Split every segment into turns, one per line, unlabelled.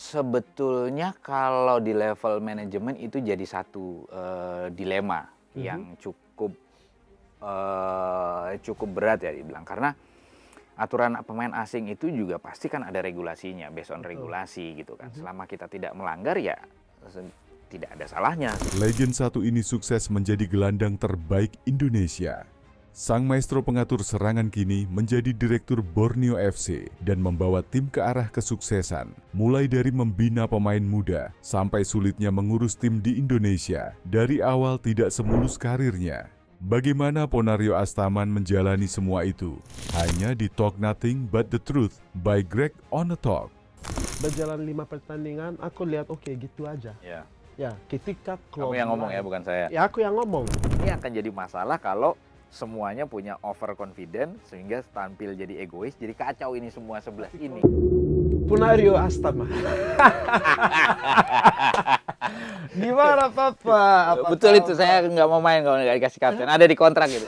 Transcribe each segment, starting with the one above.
Sebetulnya kalau di level manajemen itu jadi satu dilema yang cukup berat ya dibilang, karena aturan pemain asing itu juga pasti kan ada regulasinya, based on regulasi gitu kan. Selama kita tidak melanggar ya tidak ada salahnya.
Legend satu ini sukses menjadi gelandang terbaik Indonesia. Sang maestro pengatur serangan kini menjadi direktur Borneo FC dan membawa tim ke arah kesuksesan. Mulai dari membina pemain muda sampai sulitnya mengurus tim di Indonesia. Dari awal tidak semulus karirnya. Bagaimana Ponario Astaman menjalani semua itu? Hanya di Talk Nothing But The Truth by Greg on the Talk.
Berjalan 5 pertandingan, aku lihat oke gitu aja.
Ya.
Ya, ketika
Kamu yang ngomong ya, bukan saya.
Ya, aku yang ngomong.
Ini akan jadi masalah kalau semuanya punya overconfident sehingga tampil jadi egois, jadi kacau ini semua 11 ini.
Ponario Astaman. Gimana Papa?
Betul itu, saya nggak mau main kalau nggak dikasih kapten. Ada di kontrak gitu.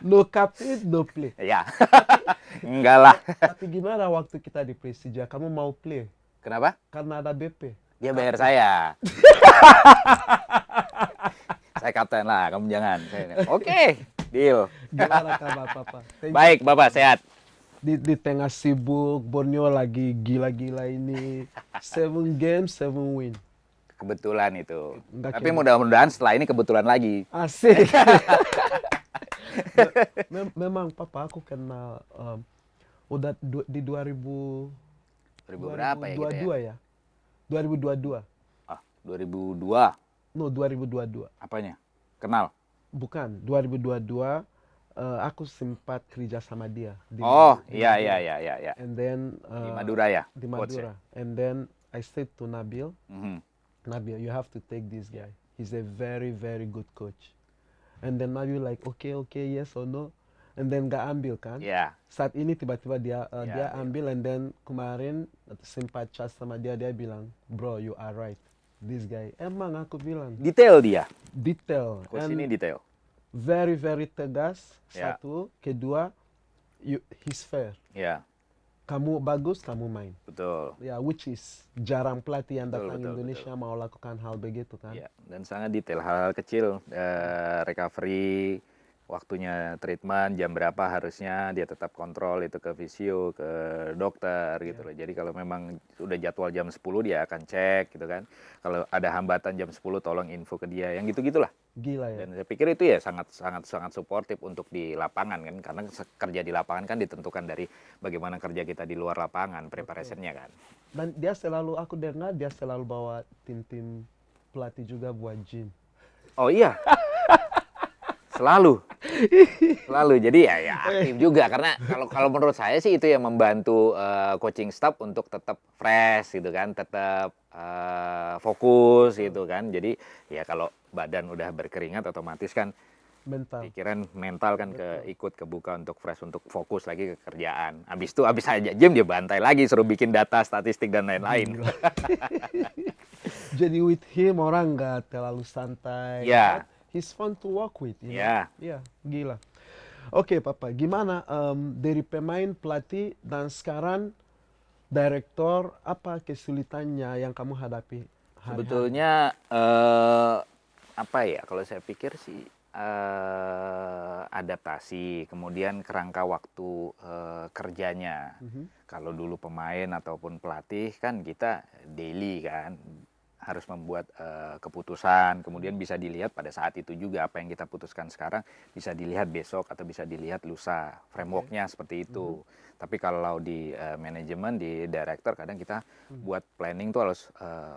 No captain, no play.
Ya, enggak lah.
Tapi gimana waktu kita di Persija, kamu mau play?
Kenapa?
Karena ada BP.
Dia bayar saya. Saya kapten lah, kamu jangan. Oke, deal.
Gimana kabar Papa?
Baik, Bapak, sehat.
Di tengah sibuk, Borneo lagi gila-gila ini. 7 games, 7 win.
Kebetulan itu.
Enggak
Tapi
kayak-
mudah-mudahan setelah ini kebetulan lagi.
Asik. Memang Papa, aku kenal udah di
2000 berapa ya gitu ya?
2022 ya? 2022.
Ah, 2002.
No, 2022.
Apanya? Kenal?
Bukan, 2022 aku sempat kerja sama dia.
Oh,
di
iya,
Madura.
iya.
And then
Di Madura ya?
di
coach-nya?
Madura. And then I said to Nabil,
Mhm.
Nabil, you have to take this guy. He's a very, very good coach. And then Nabil like, okay, yes or no. And then gak ambil kan.
Iya.
Saat ini tiba-tiba dia
Ya,
ambil, and then kemarin sempat chat sama dia bilang, bro, you are right. This guy, emang aku bilang,
Detail dia.
detail.
Coach
And
ini detail.
very, very tegas.
Ya.
Satu, kedua, he's fair.
Ya,
Kamu bagus, kamu main.
betul.
Ya, which is jarang pelatih yang
Betul,
datang
betul,
Indonesia mau lakukan hal begitu kan.
Ya, dan sangat detail, hal-hal kecil, recovery, waktunya treatment, jam berapa harusnya dia tetap kontrol itu ke fisio, ke dokter gitu loh. Jadi kalau memang udah jadwal jam 10 dia akan cek gitu kan. Kalau ada hambatan jam 10 tolong info ke dia, yang gitu-gitulah.
Gila ya.
Dan saya pikir itu ya sangat suportif untuk di lapangan kan, karena kerja di lapangan kan ditentukan dari bagaimana kerja kita di luar lapangan, preparation-nya kan.
Dan dia selalu, aku dengar dia selalu bawa tim-tim pelatih juga buat gym.
Oh iya. Selalu. Jadi ya aktif juga, karena kalau menurut saya sih itu yang membantu coaching staff untuk tetap fresh gitu kan, tetap fokus gitu kan. Jadi ya kalau badan udah berkeringat otomatis kan
Mental.
pikiran mental kan ikut kebuka untuk fresh, untuk fokus lagi ke kerjaan. Habis aja gym dia bantai lagi, suruh bikin data, statistik dan lain-lain.
Jadi with him orang nggak terlalu santai.
Ya.
He's fun to work with. You know?
Ya.
Iya, gila. Oke, Papa, gimana dari pemain, pelatih, dan sekarang direktur, apa kesulitannya yang kamu hadapi hari-hari?
Sebetulnya apa ya, kalau saya pikir sih adaptasi, kemudian kerangka waktu kerjanya. Kalau dulu pemain ataupun pelatih kan kita daily kan harus membuat keputusan, kemudian bisa dilihat pada saat itu juga apa yang kita putuskan sekarang bisa dilihat besok atau bisa dilihat lusa. Frameworknya seperti itu. Tapi kalau di manajemen, di director, kadang kita buat planning tuh harus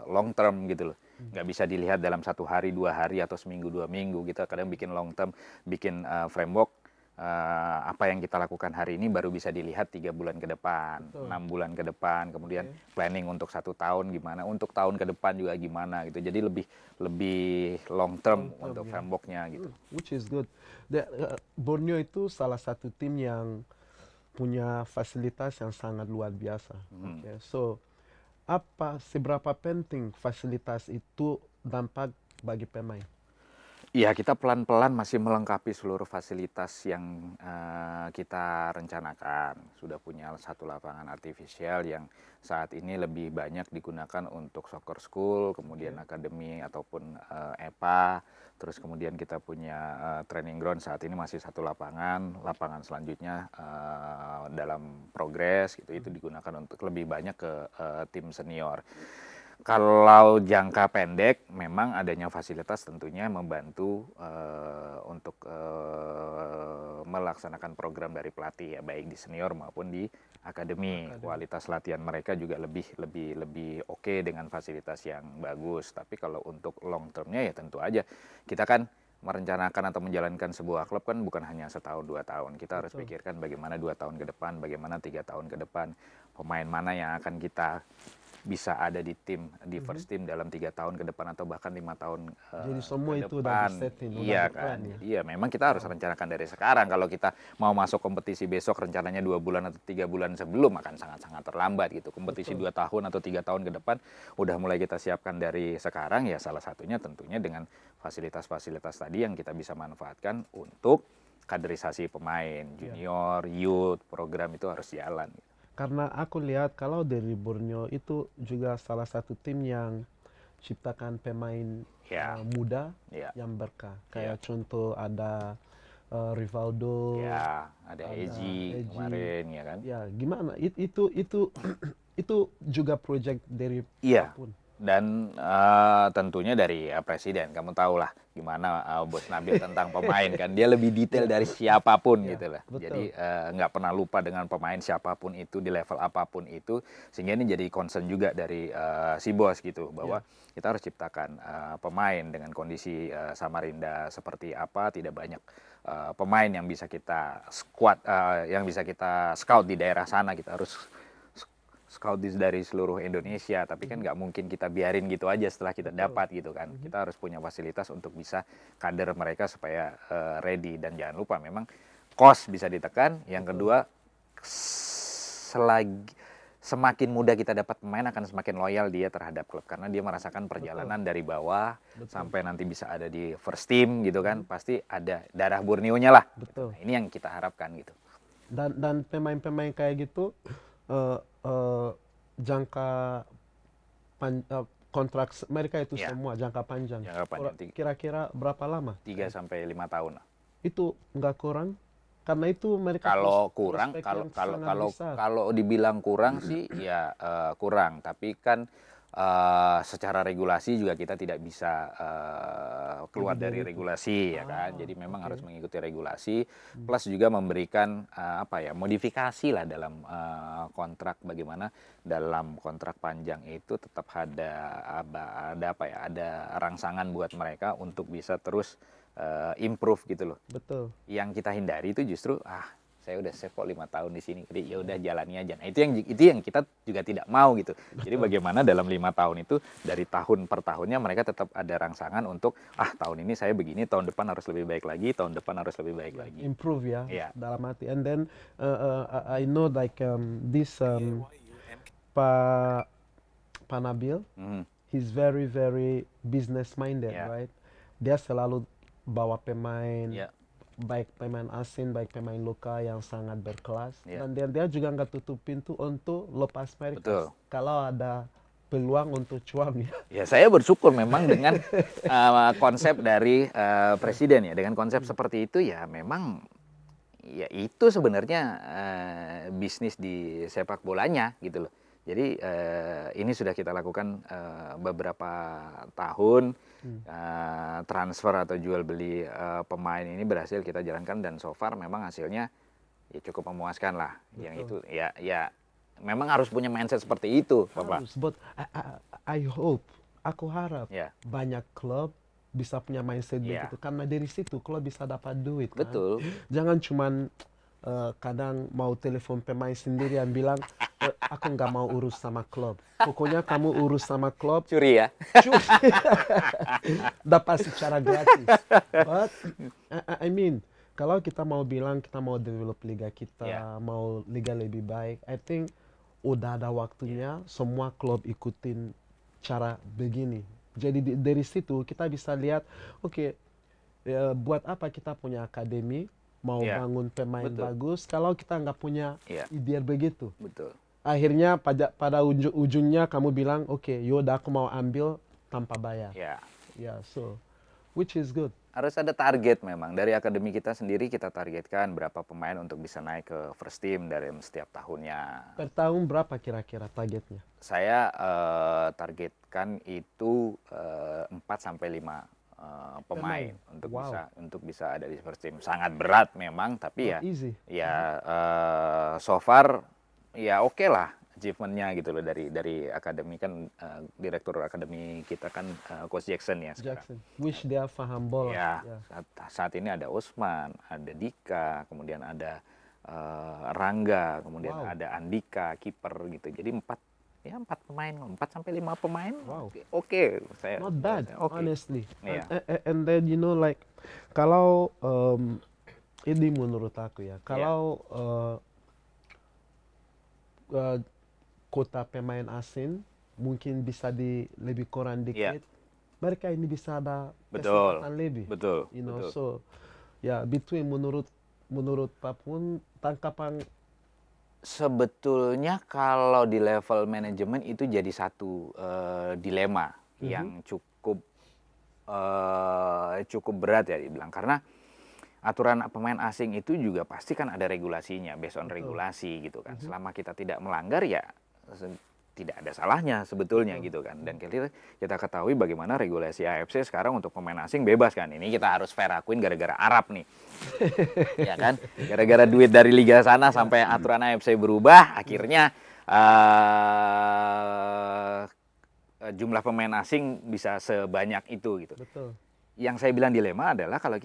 long term gitu loh. Nggak bisa dilihat dalam 1 hari, 2 hari, atau seminggu, 2 minggu. Kita kadang bikin long term, bikin framework. Apa yang kita lakukan hari ini baru bisa dilihat 3 bulan ke depan, 6 bulan ke depan, kemudian planning untuk 1 tahun gimana, untuk tahun ke depan juga gimana gitu. Jadi lebih long term untuk frameworknya gitu.
Which is good. Borneo itu salah satu tim yang punya fasilitas yang sangat luar biasa. Okay. So, seberapa penting fasilitas itu dampak bagi pemain?
Iya, kita pelan-pelan masih melengkapi seluruh fasilitas yang kita rencanakan. Sudah punya satu lapangan artifisial yang saat ini lebih banyak digunakan untuk soccer school, kemudian akademi ataupun EPA. Terus kemudian kita punya training ground saat ini masih satu lapangan. Lapangan selanjutnya dalam progres gitu, itu digunakan untuk lebih banyak ke tim senior. Kalau jangka pendek, memang adanya fasilitas tentunya membantu untuk melaksanakan program dari pelatih ya, baik di senior maupun di akademi. Kualitas latihan mereka juga lebih oke dengan fasilitas yang bagus. Tapi kalau untuk long termnya ya tentu aja kita kan merencanakan atau menjalankan sebuah klub kan bukan hanya setahun 2 tahun. Kita harus pikirkan bagaimana 2 tahun ke depan, bagaimana 3 tahun ke depan, pemain mana yang akan kita bisa ada di tim, di first team dalam 3 tahun ke depan atau bahkan 5 tahun
Jadi semua
ke
itu udah
depan.
di-setting, udah
Iya
di-plan
kan,
ya?
iya memang kita harus rencanakan dari sekarang. Kalau kita mau masuk kompetisi besok rencananya 2 bulan atau 3 bulan sebelum akan sangat-sangat terlambat gitu. Kompetisi 2 tahun atau 3 tahun ke depan udah mulai kita siapkan dari sekarang ya, salah satunya tentunya dengan fasilitas-fasilitas tadi yang kita bisa manfaatkan untuk kaderisasi pemain, junior, youth, program itu harus jalan.
Karena aku lihat kalau dari Borneo itu juga salah satu tim yang ciptakan pemain
Ya.
muda
Ya.
yang berkah. Kayak contoh ada Rivaldo.
Ya, ada
ada
Eji
Eji.
kemarin ya kan.
Ya, gimana? Itu itu juga proyek dari
Iya.
apapun.
Dan tentunya dari presiden, kamu tahu lah gimana Bos Nabil tentang pemain kan, dia lebih detail dari siapapun gitu lah.
betul.
Jadi nggak pernah lupa dengan pemain siapapun itu di level apapun itu, sehingga ini jadi concern juga dari si bos gitu, bahwa kita harus ciptakan pemain dengan kondisi Samarinda seperti apa, tidak banyak pemain yang bisa kita yang bisa kita scout di daerah sana. Kita harus scout dari seluruh Indonesia, tapi kan nggak mungkin kita biarin gitu aja setelah kita dapat gitu kan. Kita harus punya fasilitas untuk bisa kader mereka supaya ready. Dan jangan lupa memang cost bisa ditekan. Yang kedua, semakin mudah kita dapat pemain akan semakin loyal dia terhadap klub, karena dia merasakan perjalanan dari bawah sampai nanti bisa ada di first team gitu kan. Pasti ada darah Borneo-nya lah.
Betul.
Nah, ini yang kita harapkan gitu.
Dan pemain-pemain kayak gitu jangka kontrak mereka itu semua jangka panjang.
Jangka panjang.
Kira-kira berapa lama?
3 sampai 5 tahun lah.
Itu nggak kurang? Karena itu mereka
Kalau kurang,
prospek yang sangat besar.
kalau dibilang kurang sih ya kurang, tapi kan secara regulasi juga kita tidak bisa keluar dari regulasi ya kan. Jadi memang harus mengikuti regulasi, plus juga memberikan modifikasi lah dalam kontrak, bagaimana dalam kontrak panjang itu tetap ada rangsangan buat mereka untuk bisa terus improve gitu loh.
Betul.
Yang kita hindari itu justru saya udah save kok 5 tahun di sini, jadi ya udah jalani aja. Nah, itu yang kita juga tidak mau gitu. Jadi bagaimana dalam 5 tahun itu dari tahun per tahunnya mereka tetap ada rangsangan untuk tahun ini saya begini, tahun depan harus lebih baik lagi, tahun depan harus lebih baik lagi.
Improve ya,
Yeah.
dalam arti. And then I know like this Pak Nabil, he's very very business minded, right? Dia selalu bawa pemain, baik pemain asing, baik pemain lokal yang sangat berkelas. Dan dia juga nggak tutup pintu untuk lepas mereka kalau ada peluang untuk cuan ya.
Ya, saya bersyukur memang dengan konsep dari presiden ya, dengan konsep seperti itu ya, memang ya itu sebenarnya bisnis di sepak bolanya gitu loh. Jadi ini sudah kita lakukan beberapa tahun. Transfer atau jual beli pemain ini berhasil kita jalankan, dan so far memang hasilnya ya cukup memuaskan lah. Betul. Yang itu ya memang harus punya mindset seperti itu, Bapak.
But aku harap banyak klub bisa punya mindset begitu, karena dari situ klub bisa dapat duit kan.
Betul.
Jangan cuman kadang mau telepon pemain sendiri yang bilang aku nggak mau urus sama klub. Pokoknya kamu urus sama klub.
Curi ya?
Curi. Dapat secara gratis. But I mean, kalau kita mau bilang kita mau develop liga kita, mau liga lebih baik, I think udah ada waktunya semua klub ikutin cara begini. Jadi dari situ kita bisa lihat, oke, Ya, buat apa kita punya akademi, mau bangun pemain bagus, kalau kita nggak punya ide begitu.
Betul.
Akhirnya pada ujungnya kamu bilang, oke, yaudah aku mau ambil tanpa bayar. So which is good.
Harus ada target memang. Dari akademi kita sendiri kita targetkan berapa pemain untuk bisa naik ke first team dari setiap tahunnya.
Per tahun berapa kira-kira targetnya?
Saya targetkan itu 4 sampai 5 pemain untuk bisa ada di first team. Sangat berat memang, tapi
easy.
So far ya oke lah achievement-nya gitu loh dari akademi kan direktur akademi kita kan Coach Jackson ya sekarang.
Which dia paham bola.
Saat ini ada Usman, ada Dika, kemudian ada Rangga, kemudian ada Andika, kiper gitu. Jadi 4 pemain, 4 sampai 5 pemain. Oke, saya
not bad, honestly. And then like kalau ini menurut aku ya, kalau kota pemain asing mungkin bisa lebih kurang dikit, mereka ini bisa ada kesempatan lebih.
Betul.
So between menurut Papun tangkapan.
Sebetulnya kalau di level manajemen itu jadi satu dilema yang cukup berat ya dibilang, karena aturan pemain asing itu juga pasti kan ada regulasinya, based on regulasi gitu kan. Selama kita tidak melanggar ya tidak ada salahnya sebetulnya gitu kan. Dan kita ketahui bagaimana regulasi AFC sekarang untuk pemain asing bebas kan. Ini kita harus fair akuin gara-gara Arab nih. Ya kan? Gara-gara duit dari liga sana sampai aturan AFC berubah, akhirnya jumlah pemain asing bisa sebanyak itu gitu.
Betul.
Yang saya bilang dilema adalah kalau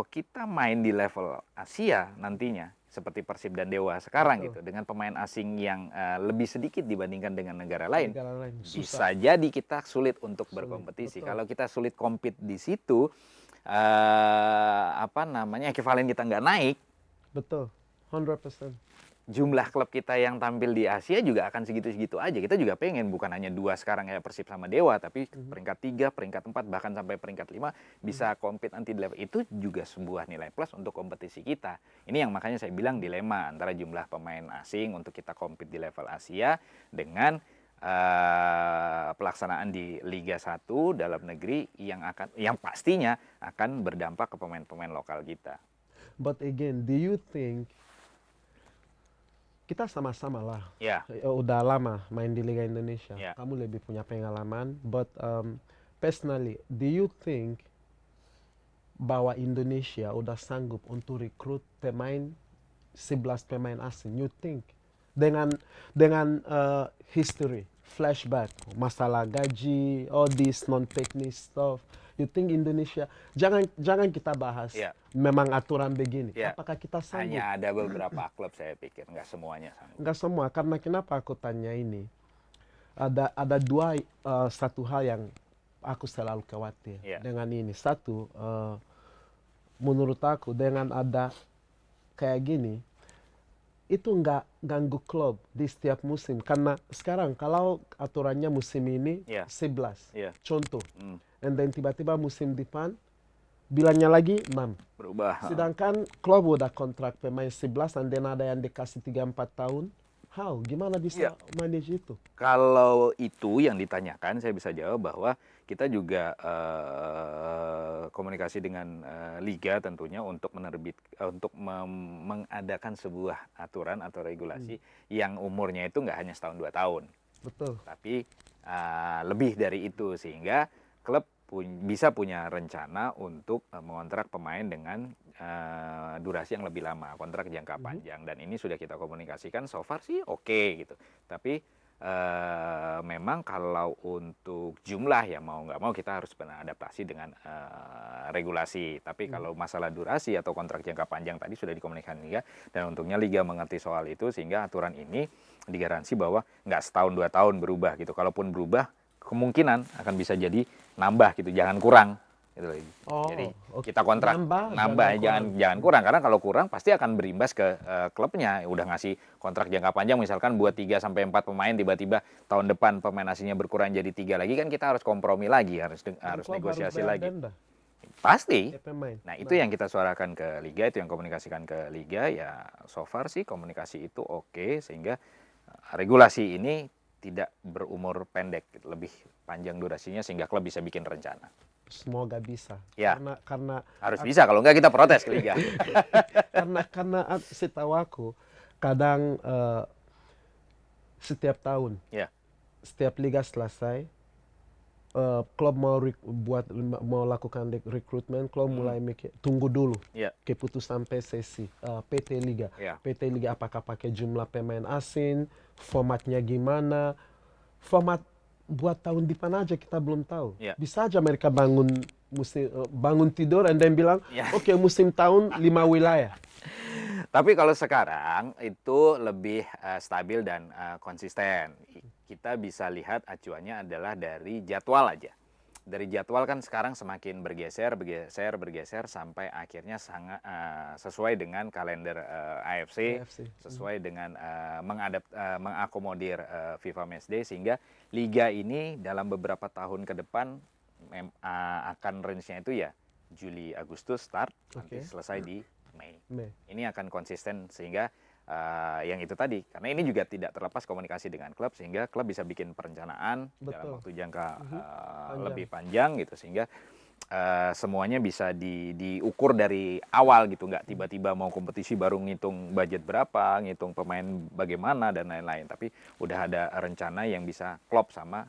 kita main di level Asia nantinya seperti Persib dan Dewa sekarang gitu, dengan pemain asing yang lebih sedikit dibandingkan dengan negara lain bisa jadi kita sulit untuk berkompetisi. Kalau kita sulit compete di situ, ekivalen kita nggak naik.
Betul, 100%.
Jumlah klub kita yang tampil di Asia juga akan segitu-segitu aja. Kita juga pengen bukan hanya 2 sekarang kayak Persib sama Dewa, tapi peringkat 3, peringkat 4, bahkan sampai peringkat 5 bisa compete nanti di level itu juga sebuah nilai plus untuk kompetisi kita. Ini yang makanya saya bilang dilema antara jumlah pemain asing untuk kita compete di level Asia dengan pelaksanaan di Liga 1 dalam negeri yang pastinya akan berdampak ke pemain-pemain lokal kita.
But again, do you think kita sama-sama lah, udah lama main di Liga Indonesia. Kamu lebih punya pengalaman. But personally, do you think bahwa Indonesia udah sanggup untuk rekrut 11 pemain asing? You think dengan history, flashback, masalah gaji, all this non-technical stuff, you think Indonesia, jangan kita bahas memang aturan begini. Apakah kita sanggup?
Hanya ada beberapa klub saya pikir, nggak semuanya sanggup.
Nggak semua, karena kenapa aku tanya ini? Ada satu hal yang aku selalu khawatir dengan ini. Satu, menurut aku dengan ada kayak gini, itu nggak ganggu klub di setiap musim. Karena sekarang kalau aturannya musim ini 11, contoh. And then tiba-tiba musim depan bilangnya lagi 6.
Berubah.
Sedangkan klub udah kontrak pemain 11 dan then ada yang dikasih 3-4 tahun. How? Gimana bisa manage itu?
Kalau itu yang ditanyakan, saya bisa jawab bahwa kita juga komunikasi dengan liga tentunya untuk mengadakan sebuah aturan atau regulasi yang umurnya itu nggak hanya setahun 2 tahun.
Betul.
Tapi lebih dari itu, sehingga klub bisa punya rencana untuk mengontrak pemain dengan durasi yang lebih lama, kontrak jangka panjang. Dan ini sudah kita komunikasikan, so far sih oke gitu. Tapi memang kalau untuk jumlah ya mau nggak mau kita harus beradaptasi dengan regulasi. Tapi kalau masalah durasi atau kontrak jangka panjang tadi sudah dikomunikasikan Liga, dan untungnya Liga mengerti soal itu sehingga aturan ini digaransi bahwa nggak setahun 2 tahun berubah gitu. Kalaupun berubah, kemungkinan akan bisa jadi nambah gitu, jangan kurang gitu. Jadi kita kontrak nambah, jangan kurang, karena kalau kurang pasti akan berimbas ke klubnya. Udah ngasih kontrak jangka panjang misalkan buat 3 sampai 4 pemain, tiba-tiba tahun depan pemain asingnya berkurang jadi 3 lagi, kan kita harus kompromi lagi, harus negosiasi lagi. Pasti.
pemain.
Nah, itu yang kita suarakan ke Liga, itu yang komunikasikan ke Liga, ya so far sih komunikasi itu oke, sehingga regulasi ini tidak berumur pendek, lebih panjang durasinya sehingga klub bisa bikin rencana.
Semoga bisa.
Ya.
Karena
harus bisa, kalau enggak kita protes ke Liga.
karena setahu aku kadang setiap tahun, setiap liga selesai, klub mau lakukan rekrutmen, klub mulai mikir, tunggu dulu keputusan PSSI, PT Liga. PT Liga apakah pakai jumlah pemain asing, formatnya gimana, format buat tahun depan aja kita belum tahu. Bisa aja mereka bangun tidur dan bilang, oke, musim tahun 5 wilayah.
Tapi kalau sekarang itu lebih stabil dan konsisten. Kita bisa lihat acuannya adalah dari jadwal aja. Dari jadwal kan sekarang semakin bergeser sampai akhirnya sangat sesuai dengan kalender AFC, sesuai dengan mengakomodir FIFA Matchday, sehingga liga ini dalam beberapa tahun ke depan akan range-nya itu ya Juli Agustus start, nanti selesai di Mei. Ini akan konsisten, sehingga yang itu tadi, karena ini juga tidak terlepas komunikasi dengan klub, sehingga klub bisa bikin perencanaan dalam waktu jangka lebih panjang gitu, sehingga semuanya bisa diukur dari awal gitu, nggak tiba-tiba mau kompetisi baru ngitung budget berapa, ngitung pemain bagaimana dan lain-lain, tapi udah ada rencana yang bisa klop sama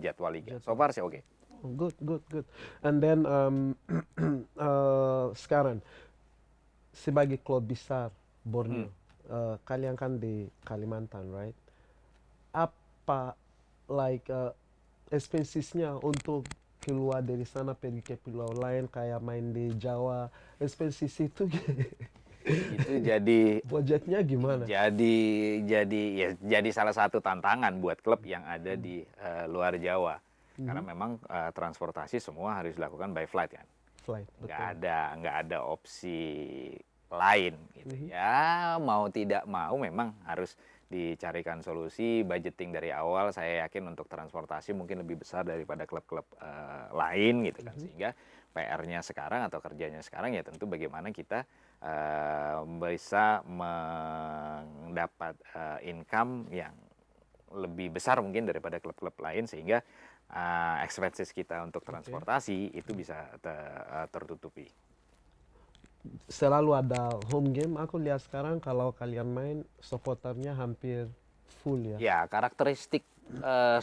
jadwal liga. So far sih oke.
Good. And then sekarang sebagai klub besar Borneo, kalian kan di Kalimantan, right? Apa expenses-nya untuk keluar dari sana pergi ke pulau lain kayak main di Jawa, expenses itu
itu jadi
budgetnya gimana?
Jadi salah satu tantangan buat klub yang ada di luar Jawa, karena memang transportasi semua harus dilakukan by flight kan. Nggak ada opsi lain gitu. Ya mau tidak mau memang harus dicarikan solusi budgeting dari awal. Saya yakin untuk transportasi mungkin lebih besar daripada klub-klub lain gitu kan, sehingga PR-nya sekarang atau kerjanya sekarang ya tentu bagaimana kita bisa mendapat income yang lebih besar mungkin daripada klub-klub lain, sehingga expenses kita untuk transportasi itu bisa tertutupi.
Selalu ada home game. Aku lihat sekarang kalau kalian main supporternya hampir full ya.
Ya, karakteristik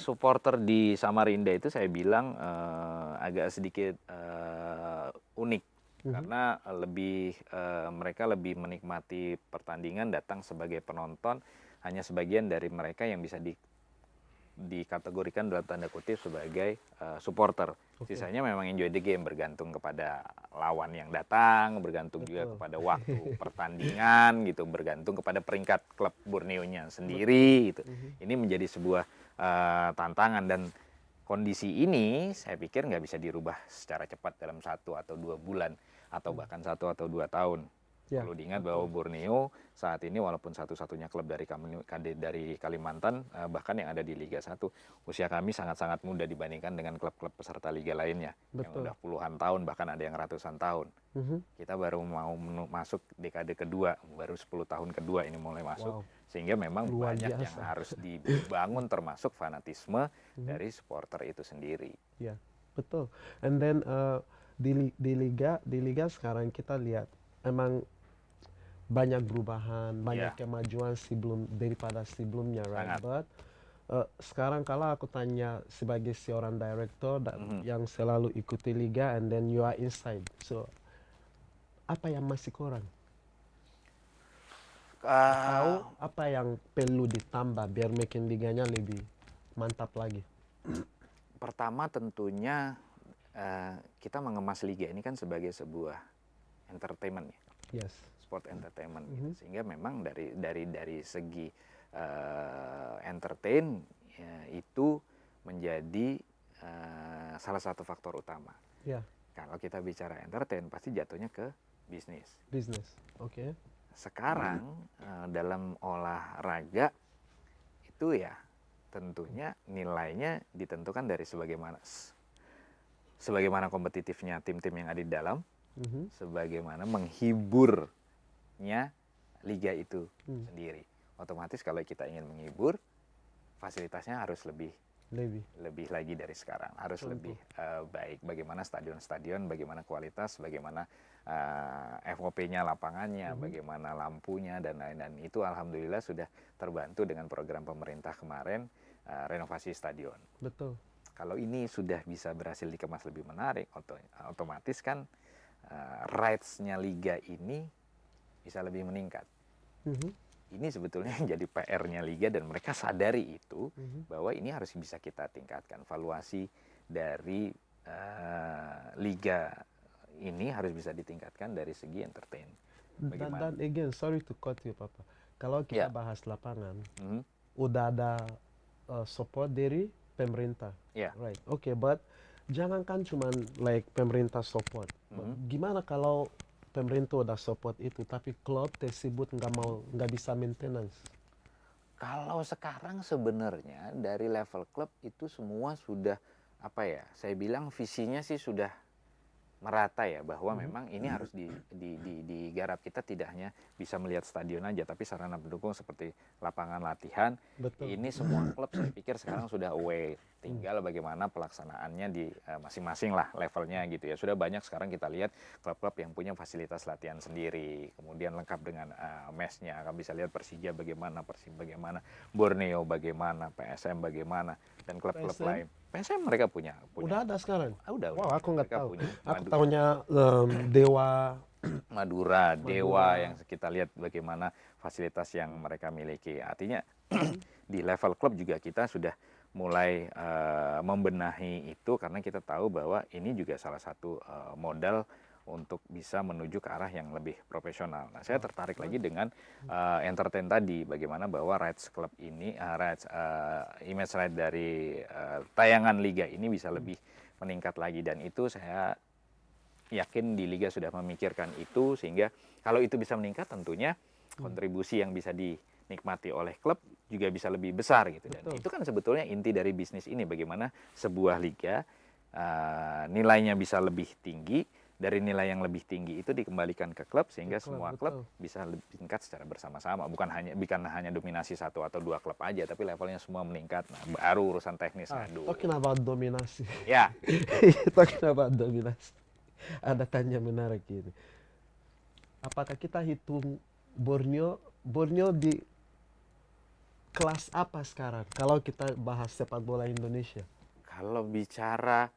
supporter di Samarinda itu saya bilang agak sedikit unik, karena mereka lebih menikmati pertandingan, datang sebagai penonton, hanya sebagian dari mereka yang bisa dikategorikan dalam tanda kutip sebagai supporter. Sisanya memang enjoy the game, bergantung kepada lawan yang datang, bergantung juga kepada waktu pertandingan gitu, bergantung kepada peringkat klub Borneo-nya sendiri gitu. Ini menjadi sebuah tantangan, dan kondisi ini saya pikir nggak bisa dirubah secara cepat dalam 1 atau 2 bulan atau bahkan 1 atau 2 tahun. Perlu diingat bahwa Borneo saat ini walaupun satu-satunya klub dari Kalimantan, bahkan yang ada di Liga 1, usia kami sangat-sangat muda dibandingkan dengan klub-klub peserta liga lainnya yang udah puluhan tahun, bahkan ada yang ratusan tahun. Kita baru mau masuk dekade kedua, baru 10 tahun kedua ini mulai masuk, sehingga memang banyak yang harus dibangun, termasuk fanatisme dari supporter itu sendiri.
Ya, betul. And then di liga sekarang kita lihat emang banyak perubahan, banyak kemajuan daripada sebelumnya, right? But sekarang kalau aku tanya sebagai seorang director yang selalu ikuti liga, and then you are inside, so apa yang masih kurang? Atau apa yang perlu ditambah biar making liganya lebih mantap lagi?
Pertama tentunya kita mengemas liga ini kan sebagai sebuah entertainment ya. Sport entertainment gitu. Sehingga memang dari segi entertain itu menjadi salah satu faktor utama. Kalau kita bicara entertain pasti jatuhnya ke bisnis.
Oke.
Sekarang dalam olahraga itu ya tentunya nilainya ditentukan dari sebagaimana sebagaimana kompetitifnya tim-tim yang ada di dalam, sebagaimana menghiburnya liga itu sendiri. Otomatis kalau kita ingin menghibur, fasilitasnya harus lebih lagi dari sekarang, harus lebih baik. Bagaimana stadion-stadion, bagaimana kualitas, bagaimana FOP-nya, lapangannya, bagaimana lampunya dan lain-lain. Dan itu alhamdulillah sudah terbantu dengan program pemerintah kemarin, renovasi stadion.
Betul.
Kalau ini sudah bisa berhasil dikemas lebih menarik, otomatis kan rights-nya liga ini bisa lebih meningkat. Ini sebetulnya yang jadi PR-nya liga dan mereka sadari itu, bahwa ini harus bisa kita tingkatkan. Valuasi dari liga ini harus bisa ditingkatkan dari segi entertain.
Dan again, sorry to cut you, Papa. Kalau kita bahas lapangan, udah ada support dari pemerintah, right? Okay, but jangankan cuman like pemerintah support. Gimana kalau pemerintah udah support itu, tapi klub tersebut nggak bisa maintenance?
Kalau sekarang sebenarnya dari level klub itu semua sudah saya bilang visinya sih sudah merata ya, bahwa memang ini harus digarap. Kita tidak hanya bisa melihat stadion aja, tapi sarana pendukung seperti lapangan latihan.
Betul.
Ini semua klub saya pikir sekarang sudah aware. Tinggal bagaimana pelaksanaannya di masing-masing lah levelnya gitu ya. Sudah banyak sekarang kita lihat klub-klub yang punya fasilitas latihan sendiri, kemudian lengkap dengan mesnya. Kami bisa lihat Persija bagaimana, Persib bagaimana, Borneo bagaimana, PSM bagaimana, dan klub-klub lain. PSM mereka punya.
Udah ada sekarang?
Udah.
Wow, aku nggak tahu.
Punya.
Aku tahunya Dewa.
Madura, Dewa, yang kita lihat bagaimana fasilitas yang mereka miliki. Artinya di level klub juga kita sudah mulai membenahi itu, karena kita tahu bahwa ini juga salah satu modal untuk bisa menuju ke arah yang lebih profesional. Nah, saya tertarik lagi dengan entertain tadi, bagaimana bahwa rights klub ini, image right dari tayangan liga ini bisa lebih meningkat lagi, dan itu saya yakin di liga sudah memikirkan itu, sehingga kalau itu bisa meningkat tentunya kontribusi yang bisa dinikmati oleh klub juga bisa lebih besar gitu. Dan itu kan sebetulnya inti dari bisnis ini, bagaimana sebuah liga nilainya bisa lebih tinggi, dari nilai yang lebih tinggi itu dikembalikan ke klub, sehingga semua klub bisa lebih tingkat secara bersama-sama, bukan hanya dominasi satu atau dua klub aja, tapi levelnya semua meningkat. Nah, baru urusan teknis.
Talking about dominasi.
Ya.
Talking about dominasi. Ada tanya menarik ini. Apakah kita hitung Borneo di kelas apa sekarang kalau kita bahas sepak bola Indonesia?
Kalau bicara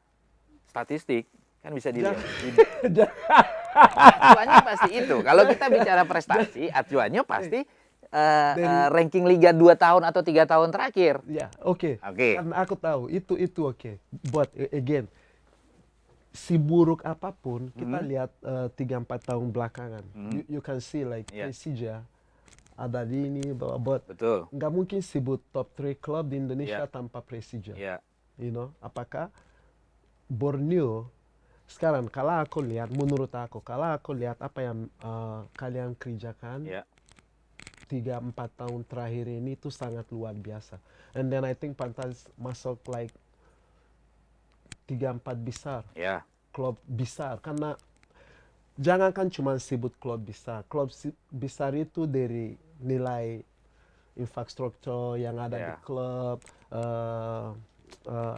statistik kan bisa dilihat. Acuannya pasti itu. Kalau kita bicara prestasi, acuannya pasti ranking liga 2 tahun atau 3 tahun terakhir.
Ya, oke. Karena aku tahu itu oke. But again, si buruk apapun, kita lihat 3-4 tahun belakangan. You can see like Persija ada di ini, but nggak mungkin sebut top 3 klub di Indonesia tanpa Persija. You know, apakah Borneo sekarang, kalau aku lihat, menurut aku, kalau aku lihat apa yang kalian kerjakan 3-4 tahun terakhir ini, itu sangat luar biasa. And then I think Pantas masuk like 3-4 besar, klub besar. Karena jangankan cuma sebut klub besar itu dari nilai infrastruktur yang ada di klub,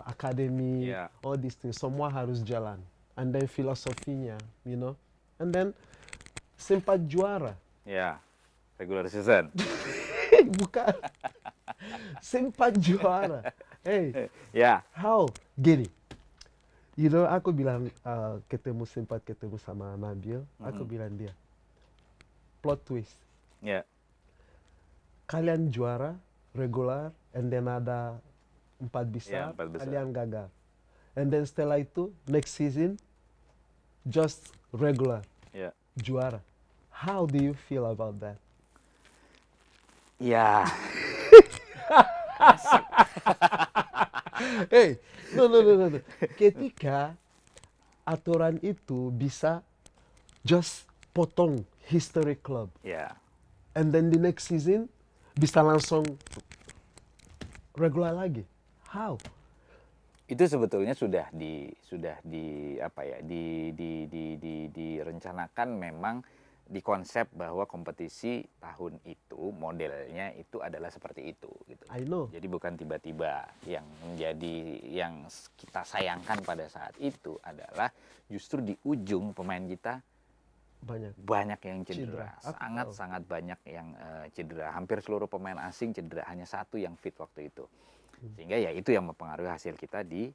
akademi, all these things, semua harus jalan. And then filosofinya, you know, and then sempat juara.
Regular season.
Bukan. Sempat juara. How? Gini. You know, aku bilang sempat ketemu sama Nabil, aku bilang dia, plot twist. Kalian juara, regular, and then ada 4 besar, kalian gagal. And then setelah itu, next season, just regular, juara. How do you feel about that? Hey, no. Ketika aturan itu bisa just potong history club, and then the next season bisa langsung regular lagi. How?
Itu sebetulnya sudah direncanakan, memang di konsep bahwa kompetisi tahun itu modelnya itu adalah seperti itu gitu.
I know.
Jadi bukan tiba-tiba. Yang kita sayangkan pada saat itu adalah justru di ujung pemain kita banyak yang cedera. Sangat banyak yang cedera. Hampir seluruh pemain asing cedera, hanya satu yang fit waktu itu. Sehingga ya itu yang mempengaruhi hasil kita di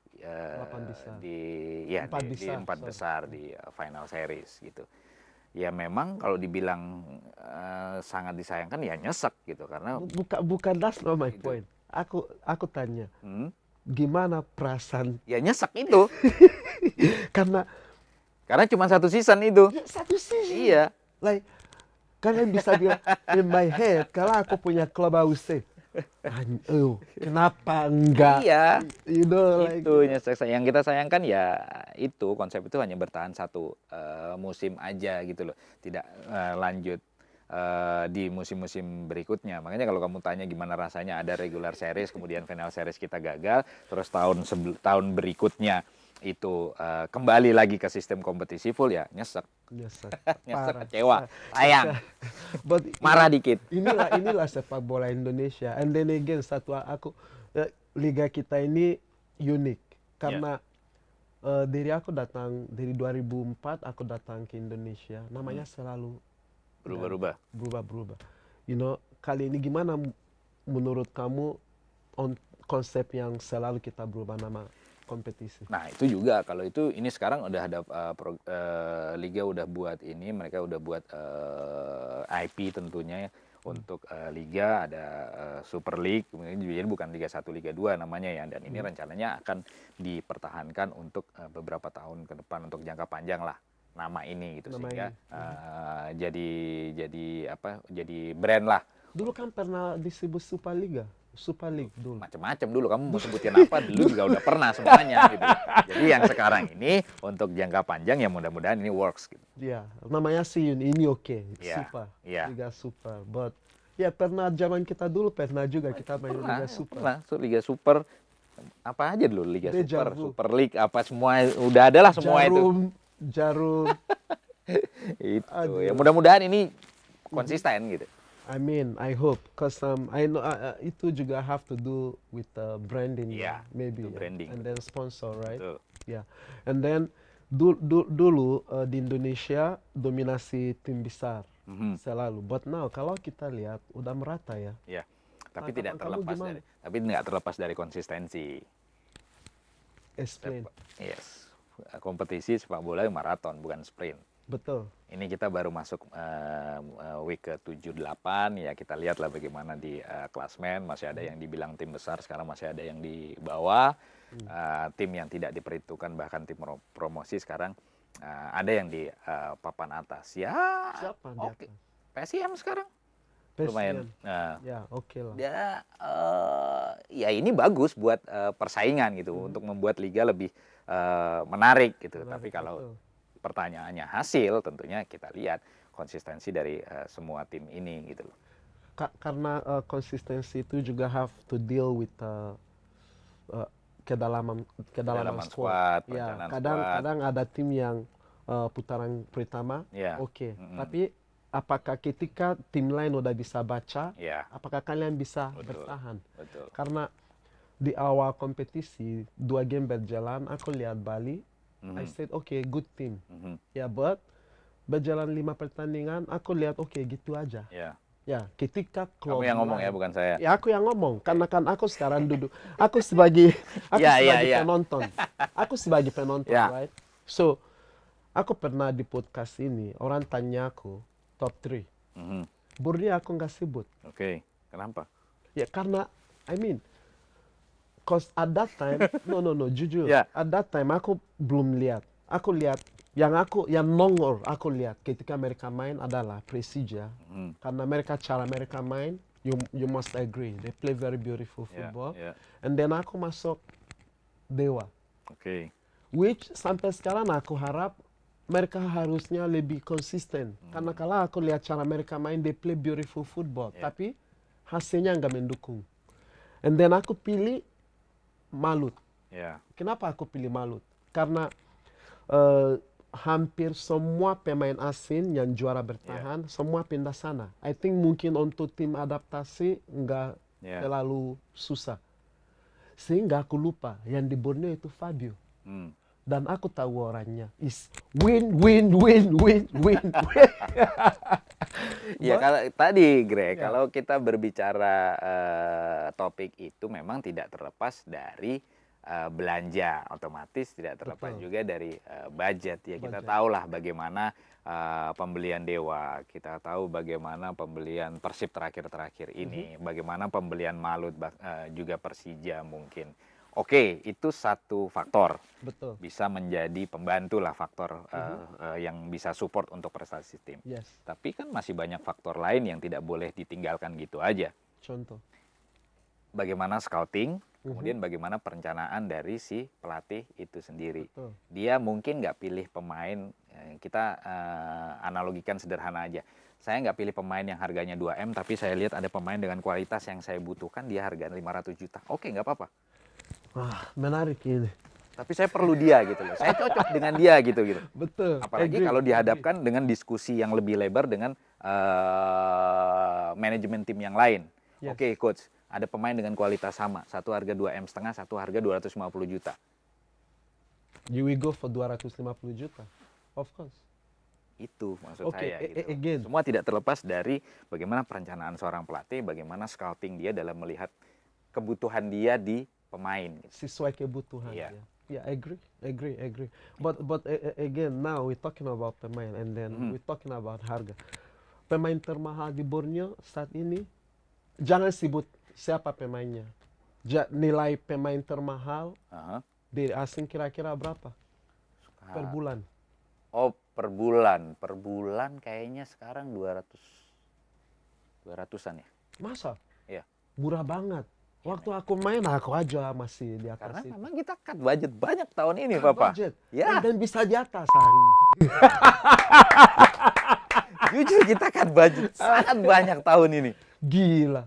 empat besar di final series gitu. Ya memang kalau dibilang sangat disayangkan ya nyesek gitu, karena
bukan that's not my point. Aku tanya, gimana perasaan?
Ya nyesek itu.
karena
cuma satu season itu.
Satu season.
Iya.
Like kalian bisa bilang in my head, kalau aku punya klub AUC, kenapa enggak?
Iya.
You know, like,
itu yang kita sayangkan ya itu konsep itu hanya bertahan satu musim aja gitu loh, tidak lanjut di musim-musim berikutnya. Makanya kalau kamu tanya gimana rasanya ada regular series kemudian final series kita gagal, terus tahun berikutnya itu kembali lagi ke sistem kompetisi full, ya nyesek. Nyesek, kecewa, sayang, marah dikit.
Inilah sepak bola Indonesia. And then again, liga kita ini unik karena dari aku datang dari 2004 aku datang ke Indonesia, namanya selalu berubah. You know, kali ini gimana menurut kamu konsep yang selalu kita berubah nama kompetisi?
Nah itu juga, kalau itu ini sekarang udah ada liga udah buat ini, mereka udah buat IP tentunya untuk liga, ada Super League, kemudian bukan Liga 1, Liga 2 namanya ya, dan ini rencananya akan dipertahankan untuk beberapa tahun ke depan, untuk jangka panjang lah nama ini gitu, sehingga jadi brand lah.
Dulu kan pernah disebut Super League dulu.
Macam-macam dulu, kamu mau sebutin apa dulu juga udah pernah semuanya gitu. Jadi yang sekarang ini untuk jangka panjang ya mudah-mudahan ini works gitu.
Iya, namanya sih ini oke. Super.
Yeah.
Liga Super. But ya pernah zaman kita dulu juga kita main Liga Super.
Liga Super apa aja dulu, Liga Super League apa semua udah ada lah semua
Jarum.
Itu. Ya mudah-mudahan ini konsisten gitu.
I mean, I hope, cause I know itu juga have to do with branding, maybe,
branding,
and then sponsor, right?
Betul.
Yeah, and then dulu di Indonesia dominasi tim besar selalu, but now kalau kita lihat udah merata ya.
Ya, tapi nggak terlepas dari konsistensi.
Explain.
Yes, kompetisi sepak bola yang maraton bukan sprint.
Betul.
Ini kita baru masuk week ke 7-8, ya kita lihatlah bagaimana di klasmen, masih ada yang dibilang tim besar, sekarang masih ada yang di bawah, tim yang tidak diperhitungkan bahkan tim promosi sekarang ada yang di papan atas. Ya,
siapa di atas?
PSIM sekarang. Lumayan.
Ya, oke lah.
Ya ini bagus buat persaingan gitu, untuk membuat liga lebih menarik gitu. Tapi kalau pertanyaannya hasil, tentunya kita lihat konsistensi dari semua tim ini gitu loh.
Karena konsistensi itu juga have to deal with kedalaman squad. Ya, kadang ada tim yang putaran pertama, oke. Tapi apakah ketika tim lain udah bisa baca, apakah kalian bisa bertahan?
Betul.
Karena di awal kompetisi 2 game berjalan, aku lihat Bali. I said, okay, good team. Ya, but berjalan 5 pertandingan, aku lihat gitu aja. Ya, ketika klub
kamu yang ngomong ya, bukan saya.
Ya, aku yang ngomong, karena kan aku sekarang duduk. Aku sebagai penonton. Aku sebagai penonton, right? So, aku pernah di podcast ini, orang tanya aku top 3. Borneo aku nggak sebut.
Oke, kenapa?
Ya, karena, I mean, cause at that time, no, jujur. At that time aku belum lihat. Aku lihat yang nongol aku lihat ketika mereka main adalah Persija. Karena cara mereka main, you must agree, they play very beautiful football. And then aku masuk Dewa.
Oke.
Which sampai sekarang aku harap mereka harusnya lebih konsisten. Karena kalau aku lihat cara mereka main, they play beautiful football. Tapi hasilnya nggak mendukung. And then aku pilih Malut. Kenapa aku pilih Malut? Karena hampir semua pemain asing yang juara bertahan semua pindah sana. I think mungkin untuk tim adaptasi nggak terlalu susah. Sehingga aku lupa yang di Borneo itu Fabio. Dan aku tahu orangnya is win.
Ya kalau tadi Greg, kalau kita berbicara topik itu memang tidak terlepas dari belanja, otomatis tidak terlepas juga dari budget ya. Kita tahulah bagaimana pembelian Dewa, kita tahu bagaimana pembelian Persib terakhir ini, bagaimana pembelian Malut juga Persija mungkin. Oke, itu satu faktor.
Betul.
Bisa menjadi pembantu lah faktor yang bisa support untuk prestasi tim. Tapi kan masih banyak faktor lain yang tidak boleh ditinggalkan gitu aja.
Contoh?
Bagaimana scouting, kemudian bagaimana perencanaan dari si pelatih itu sendiri.
Betul.
Dia mungkin nggak pilih pemain, kita analogikan sederhana aja. Saya nggak pilih pemain yang harganya 2M, tapi saya lihat ada pemain dengan kualitas yang saya butuhkan, dia harga 500 juta. Oke, nggak apa-apa.
Wah, menarik ini.
Tapi saya perlu dia gitu loh. Saya cocok dengan dia gitu.
Betul.
Apalagi kalau dihadapkan dengan diskusi yang lebih lebar dengan manajemen tim yang lain. Oke, coach, ada pemain dengan kualitas sama. Satu harga 2M setengah, satu harga 250 juta.
You will go for 250 juta? Of course.
Itu maksud saya gitu.
Again.
Semua tidak terlepas dari bagaimana perencanaan seorang pelatih, bagaimana scouting dia dalam melihat kebutuhan dia di pemain.
Sesuai kebutuhan. Yeah, I agree. But again, now we're talking about pemain and then we're talking about harga. Pemain termahal di Borneo saat ini, jangan sebut siapa pemainnya. Nilai pemain termahal dari asing kira-kira berapa? Per bulan?
Oh, per bulan. Per bulan kayaknya sekarang 200-an ya.
Masa?
Iya.
Murah banget. Waktu aku main, aku aja masih di atas.
Karena
itu.
memang kita cut budget banyak tahun ini, Papa.
Budget.
Ya.
Dan bisa di atas, hari.
Jujur kita cut budget sangat banyak tahun ini.
Gila.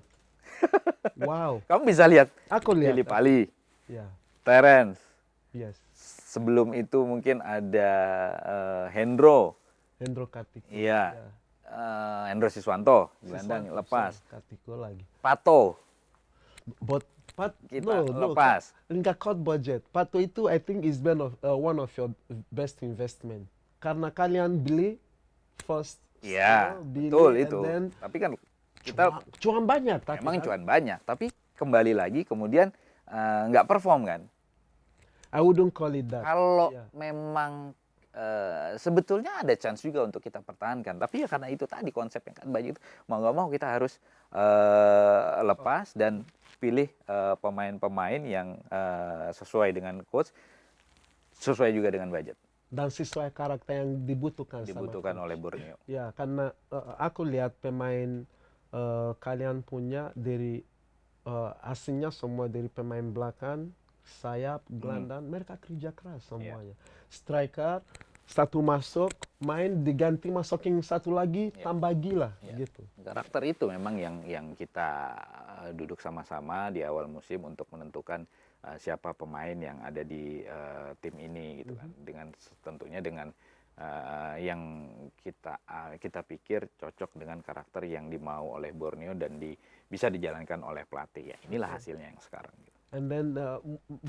Wow.
Kamu bisa lihat.
Aku lihat.
Philip Ali.
Ya.
Terence.
Yes.
Sebelum itu mungkin ada Hendro.
Hendro Kartiko.
Iya. Hendro Siswanto. Gelandang lepas.
Kartiko lagi.
Pato.
Kita
lepas.
Nggak cut budget. Pato itu I think is one of your best investment. Karena kalian beli first.
Iya, betul itu. Tapi kan kita
cuan banyak.
Memang cuan banyak. Tapi kembali lagi kemudian nggak perform kan?
I wouldn't call it that.
Kalau memang sebetulnya ada chance juga untuk kita pertahankan. Tapi ya karena itu tadi konsep yang kan budget itu mau nggak mau kita harus lepas dan pilih pemain-pemain yang sesuai dengan coach, sesuai juga dengan budget.
Dan sesuai karakter yang dibutuhkan
oleh Borneo.
Ya, karena aku lihat pemain kalian punya dari asingnya semua dari pemain belakang, sayap, gelandang, mereka kerja keras semuanya. Striker satu masuk, main diganti masukin satu lagi, tambah gila gitu.
Karakter itu memang yang kita duduk sama-sama di awal musim untuk menentukan siapa pemain yang ada di tim ini gitu kan. Tentunya dengan yang kita pikir cocok dengan karakter yang dimau oleh Borneo dan bisa dijalankan oleh pelatih ya. Inilah hasilnya yang sekarang gitu.
And then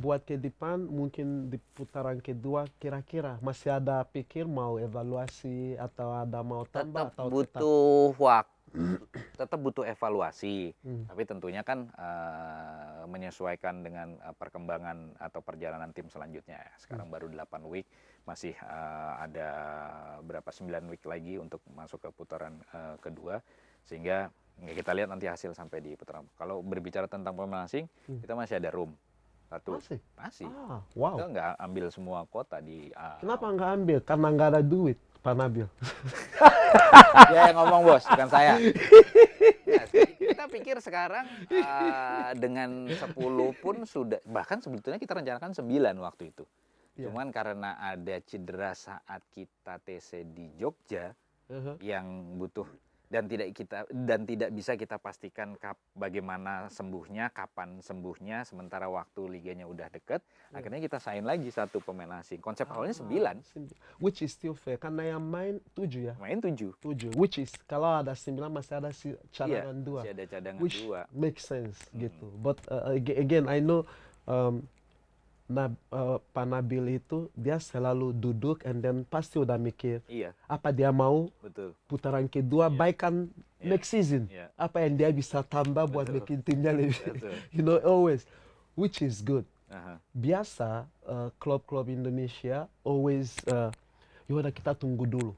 buat ke depan mungkin di putaran kedua kira-kira masih ada pikir mau evaluasi atau ada mau tambah
tetap butuh waktu, tetap butuh evaluasi. Tapi tentunya kan menyesuaikan dengan perkembangan atau perjalanan tim selanjutnya. Sekarang baru 8 week, masih ada berapa 9 week lagi untuk masuk ke putaran kedua, sehingga kita lihat nanti hasil sampai di putaran. Kalau berbicara tentang pemain asing, kita masih ada room. Masih.
Wow.
Kita nggak ambil semua kota di.
Kenapa nggak ambil? Karena nggak ada duit, Pak Nabil.
Dia yang ngomong bos, bukan saya. Ya, kita pikir sekarang dengan 10 pun sudah, bahkan sebetulnya kita rencanakan 9 waktu itu. Cuman karena ada cedera saat kita TC di Jogja yang butuh dan tidak bisa kita pastikan bagaimana sembuhnya, kapan sembuhnya, sementara waktu liganya udah deket, akhirnya kita sign lagi satu pemain asing. Konsep awalnya 9,
which is still fair karena yang main 7 ya.
main 7,
which is kalau ada 9 masih ada cadangan 2,
masih ada cadangan
which
2.
makes sense gitu. But again I know Pak Nabil itu dia selalu duduk and then pasti udah mikir apa dia mau.
Betul.
Putaran kedua baik kan next season apa yang dia bisa tambah buat bikin timnya lebih you know, always, which is good. Biasa klub-klub Indonesia always yaudah kita tunggu dulu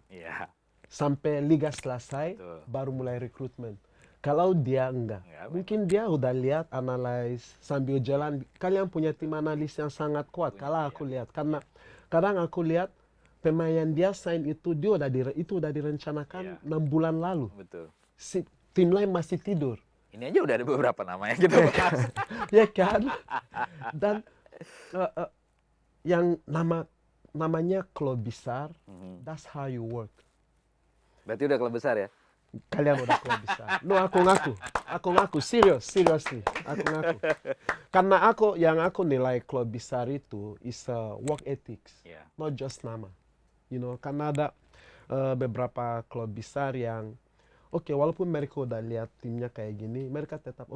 sampai liga selesai baru mulai rekrutmen. Kalau dia enggak, mungkin dia udah lihat, analyze sambil jalan. Kalian punya tim analis yang sangat kuat. Kalau aku lihat, karena kadang aku lihat pemain yang dia sign itu dia udah direncanakan 6 bulan lalu.
Betul.
Tim lain masih tidur.
Ini aja udah ada beberapa nama yang kita bahas.
Ya kan? Dan yang namanya klub besar, that's how you work.
Berarti udah klub besar ya?
Kalian udah klub besar. No, aku ngaku, seriously, aku ngaku. Karena yang aku nilai klub besar itu is work ethics, not just nama. You know, karena ada beberapa klub besar yang walaupun mereka udah lihat timnya kayak gini, mereka tetap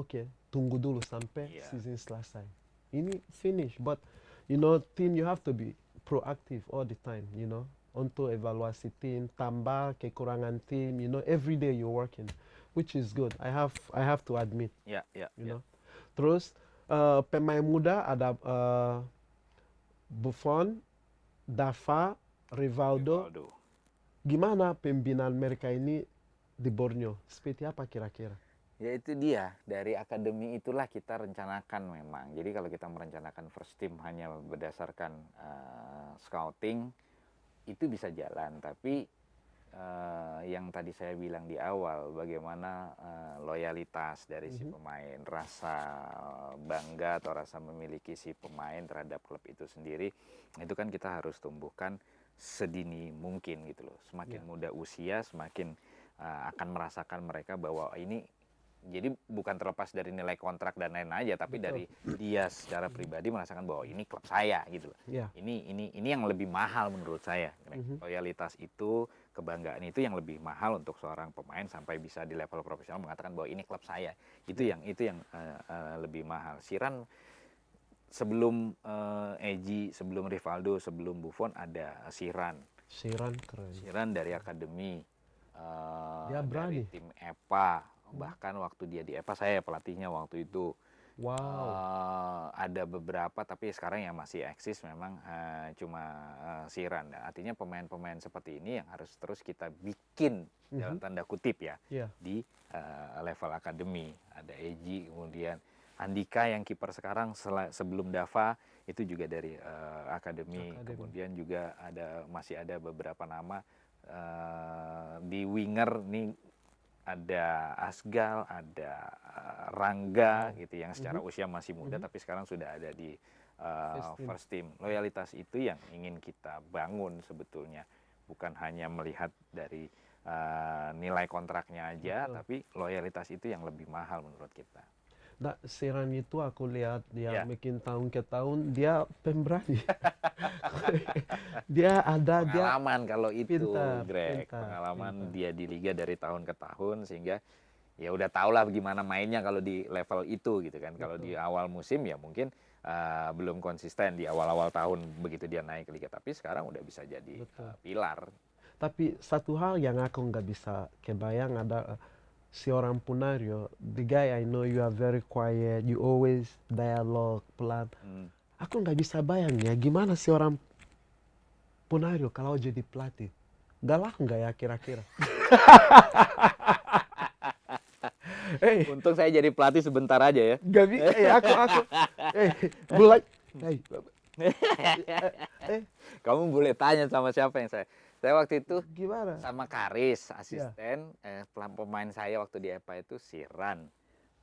tunggu dulu sampai season selesai. Ini finish, but you know, team you have to be proactive all the time, you know. Untuk evaluasi tim, tambah kekurangan tim, you know, every day you're working, which is good. I have to admit. You know. Terus pemain muda ada Buffon, Dava, Rivaldo. Gimana pembinaan mereka ini di Borneo? Seperti apa kira-kira?
Ya itu dia, dari akademi itulah kita rencanakan memang. Jadi kalau kita merencanakan first team hanya berdasarkan scouting, itu bisa jalan, tapi yang tadi saya bilang di awal, bagaimana loyalitas dari si pemain, rasa bangga atau rasa memiliki si pemain terhadap klub itu sendiri, itu kan kita harus tumbuhkan sedini mungkin gitu loh. Semakin muda usia, semakin akan merasakan mereka bahwa ini, jadi bukan terlepas dari nilai kontrak dan lain aja, tapi dari dia secara pribadi merasakan bahwa ini klub saya gitu loh. Ini yang lebih mahal menurut saya. Loyalitas itu, kebanggaan itu yang lebih mahal untuk seorang pemain sampai bisa di level profesional mengatakan bahwa ini klub saya. Itu yang lebih mahal. Siran sebelum Eji, sebelum Rivaldo, sebelum Buffon ada Siran
keren.
Siran dari akademi,
dia berani.
dari tim EPA. Bahkan waktu dia di EPA, saya pelatihnya waktu itu. Ada beberapa, tapi sekarang yang masih eksis memang cuma Siran. Artinya pemain-pemain seperti ini yang harus terus kita bikin dalam tanda kutip ya di level akademi. Ada Eji, kemudian Andika yang kiper sekarang sebelum Dava itu juga dari akademi. Kemudian juga masih ada beberapa nama di winger nih. Ada Asgal, ada Rangga gitu yang secara usia masih muda tapi sekarang sudah ada di first team. Loyalitas itu yang ingin kita bangun sebetulnya, bukan hanya melihat dari nilai kontraknya aja, tapi loyalitas itu yang lebih mahal menurut kita.
Nah, Siran itu aku lihat dia makin tahun ke tahun dia pemberani. dia
pengalaman kalau itu, Greg.
pintar.
Pengalaman dia di liga dari tahun ke tahun, sehingga ya udah tau lah gimana mainnya kalau di level itu gitu kan. Kalau di awal musim ya mungkin belum konsisten di awal-awal tahun begitu dia naik ke liga, tapi sekarang udah bisa jadi pilar.
Tapi satu hal yang aku nggak bisa kebayang ada seorang Punario, the guy I know you are very quiet, you always dialogue pelan. Aku nggak bisa bayang ya gimana seorang Punario kalau jadi pelatih. Galak nggak ya kira-kira?
Untung saya jadi pelatih sebentar aja ya.
Gak bisa, aku, bulat.
Kamu boleh tanya sama siapa yang saya waktu itu
gimana?
sama Karis, asisten pemain saya waktu di EPA itu Siran,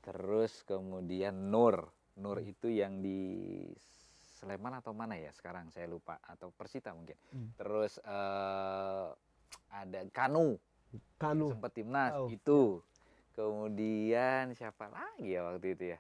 terus kemudian Nur itu yang di Sleman atau mana ya sekarang saya lupa, atau Persita mungkin. Terus ada Kanu
Kanu.
Sempat timnas
Oh.
itu. Kemudian siapa lagi ya waktu itu ya?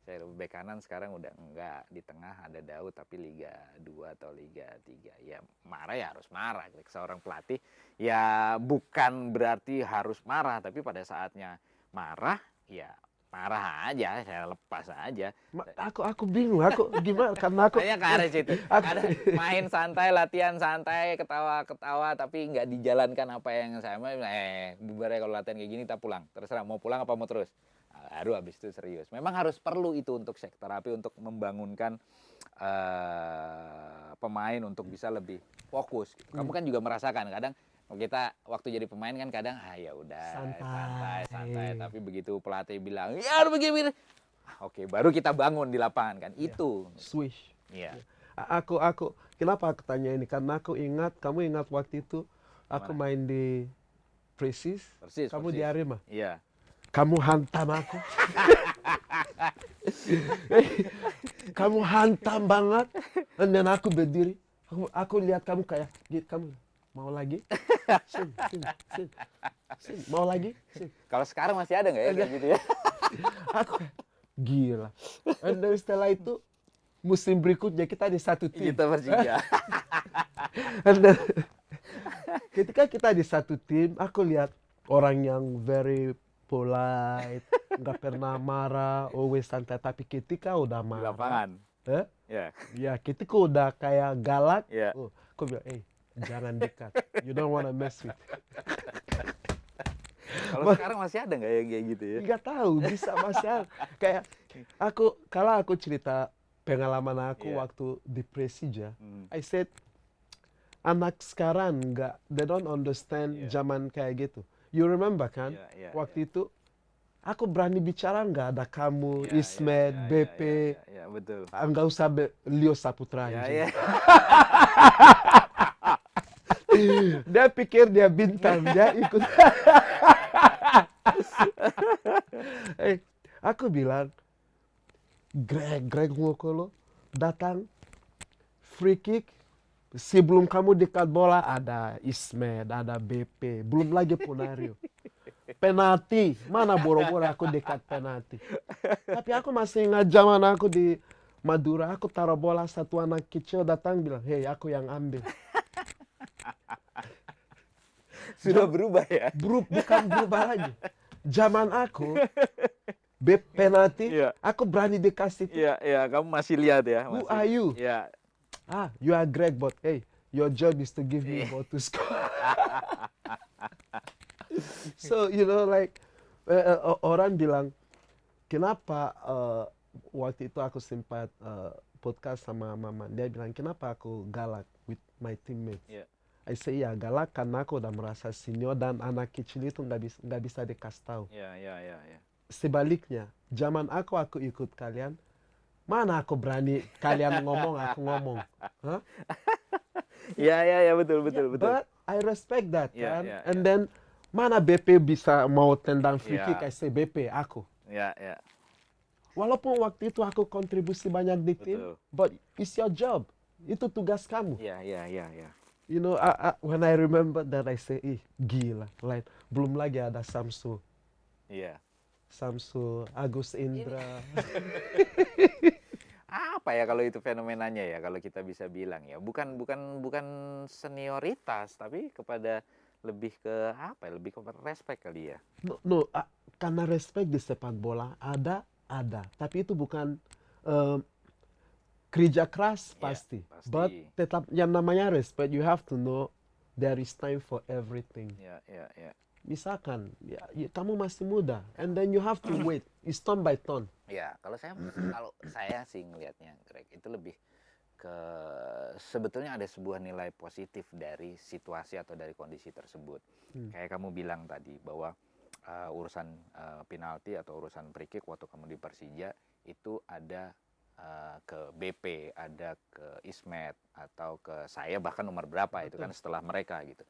Saya lupa, bek kanan sekarang udah enggak, di tengah ada Daud tapi Liga 2 atau Liga 3. Ya marah ya harus marah. Seorang pelatih ya bukan berarti harus marah, tapi pada saatnya marah ya marah aja, saya lepas aja.
Aku bingung, aku gimana karena aku
Saya ke arah situ. Ada main santai, latihan santai, ketawa-ketawa, tapi nggak dijalankan apa yang saya mau. Bubar ya kalau latihan kayak gini, kita pulang. Terserah mau pulang apa mau terus. Baru habis itu serius. Memang harus perlu itu untuk shake terapi, untuk membangunkan pemain untuk bisa lebih fokus. Kamu kan juga merasakan kadang kita waktu jadi pemain kan kadang ya udah santai, tapi begitu pelatih bilang ya begini, oke, baru kita bangun di lapangan kan. Itu
swish.
Iya.
Aku kenapa aku tanya ini? Karena aku ingat, kamu ingat waktu itu aku main di Persis, kamu di Arema.
Iya.
Kamu hantam aku. Kamu hantam banget. Dan aku berdiri. Aku lihat kamu kayak gitu, kamu mau lagi? Sini. Mau lagi? Sini.
Kalau sekarang masih ada nggak ya kayak gitu ya?
Aku gila. Dan setelah itu musim berikutnya kita di satu tim.
Kita Persija.
Dan ketika kita di satu tim, aku lihat orang yang very polite, nggak pernah marah, always santai. Tapi ketika udah
Di
marah,
lapangan. Ya.
ya ketika udah kayak galak,
Ya.
aku bilang, jangan dekat. You don't wanna mess with.
Kalau sekarang masih ada nggak yang kayak gitu ya?
Nggak tahu, bisa masih ada. Kayak kalau aku cerita pengalaman aku waktu di Persija, I said, anak sekarang nggak, they don't understand zaman kayak gitu. You remember kan, waktu itu aku berani bicara nggak ada kamu, Ismet, BP,
betul.
nggak usah Leo Saputra. Dia pikir dia bintang, dia ikut. Aku bilang, Greg Nwokolo datang, free kick. Sebelum kamu dekat bola ada Ismet, ada BP, belum lagi Ponario. Penalti, mana boro-boro aku dekat penalti. Tapi aku masih ingat zaman aku di Madura, aku taruh bola, satu anak kecil datang bilang, hey, aku yang ambil.
Sudah berubah ya?
Bukan berubah lagi. Zaman aku, penalti, aku berani dikasih.
Iya, kamu masih lihat ya?
Who are you?
Iya.
You are Greg, but hey, your job is to give me a ball to score. So, you know, like, orang bilang, kenapa waktu itu aku sempat podcast sama Mama. Dia bilang, kenapa aku galak with my teammates? I say, ya galak karena aku udah merasa senior dan anak kecil itu nggak bisa dikasih tahu.
Iya.
Sebaliknya, zaman aku ikut kalian, mana aku berani kalian ngomong, aku ngomong. Huh?
Iya, betul.
But I respect that, kan?
Yeah.
And then, mana BP bisa mau tendang free kick, I say, BP, aku.
Iya.
Walaupun waktu itu aku kontribusi banyak di tim, but it's your job. Itu tugas kamu.
Iya.
You know, when I remember that, I say, gila. Like, belum lagi ada Samsu.
Iya.
Samsu, Agus Indra.
Apa ya kalau itu fenomenanya ya, kalau kita bisa bilang ya, bukan senioritas, tapi kepada lebih ke apa ya, lebih ke respect kali ya.
No, karena respect di sepak bola ada, tapi itu bukan kerja keras pasti. But tetap yang namanya respect, you have to know there is time for everything.
Iya.
Misalkan, kamu masih muda, and then you have to wait. It's turn by turn.
Ya, kalau saya sih ngelihatnya, Greg, itu lebih ke sebetulnya ada sebuah nilai positif dari situasi atau dari kondisi tersebut. Kayak kamu bilang tadi bahwa urusan penalti atau urusan free kick waktu kamu di Persija itu ada ke BP, ada ke Ismet, atau ke saya bahkan nomor berapa. Betul. Itu kan setelah mereka gitu.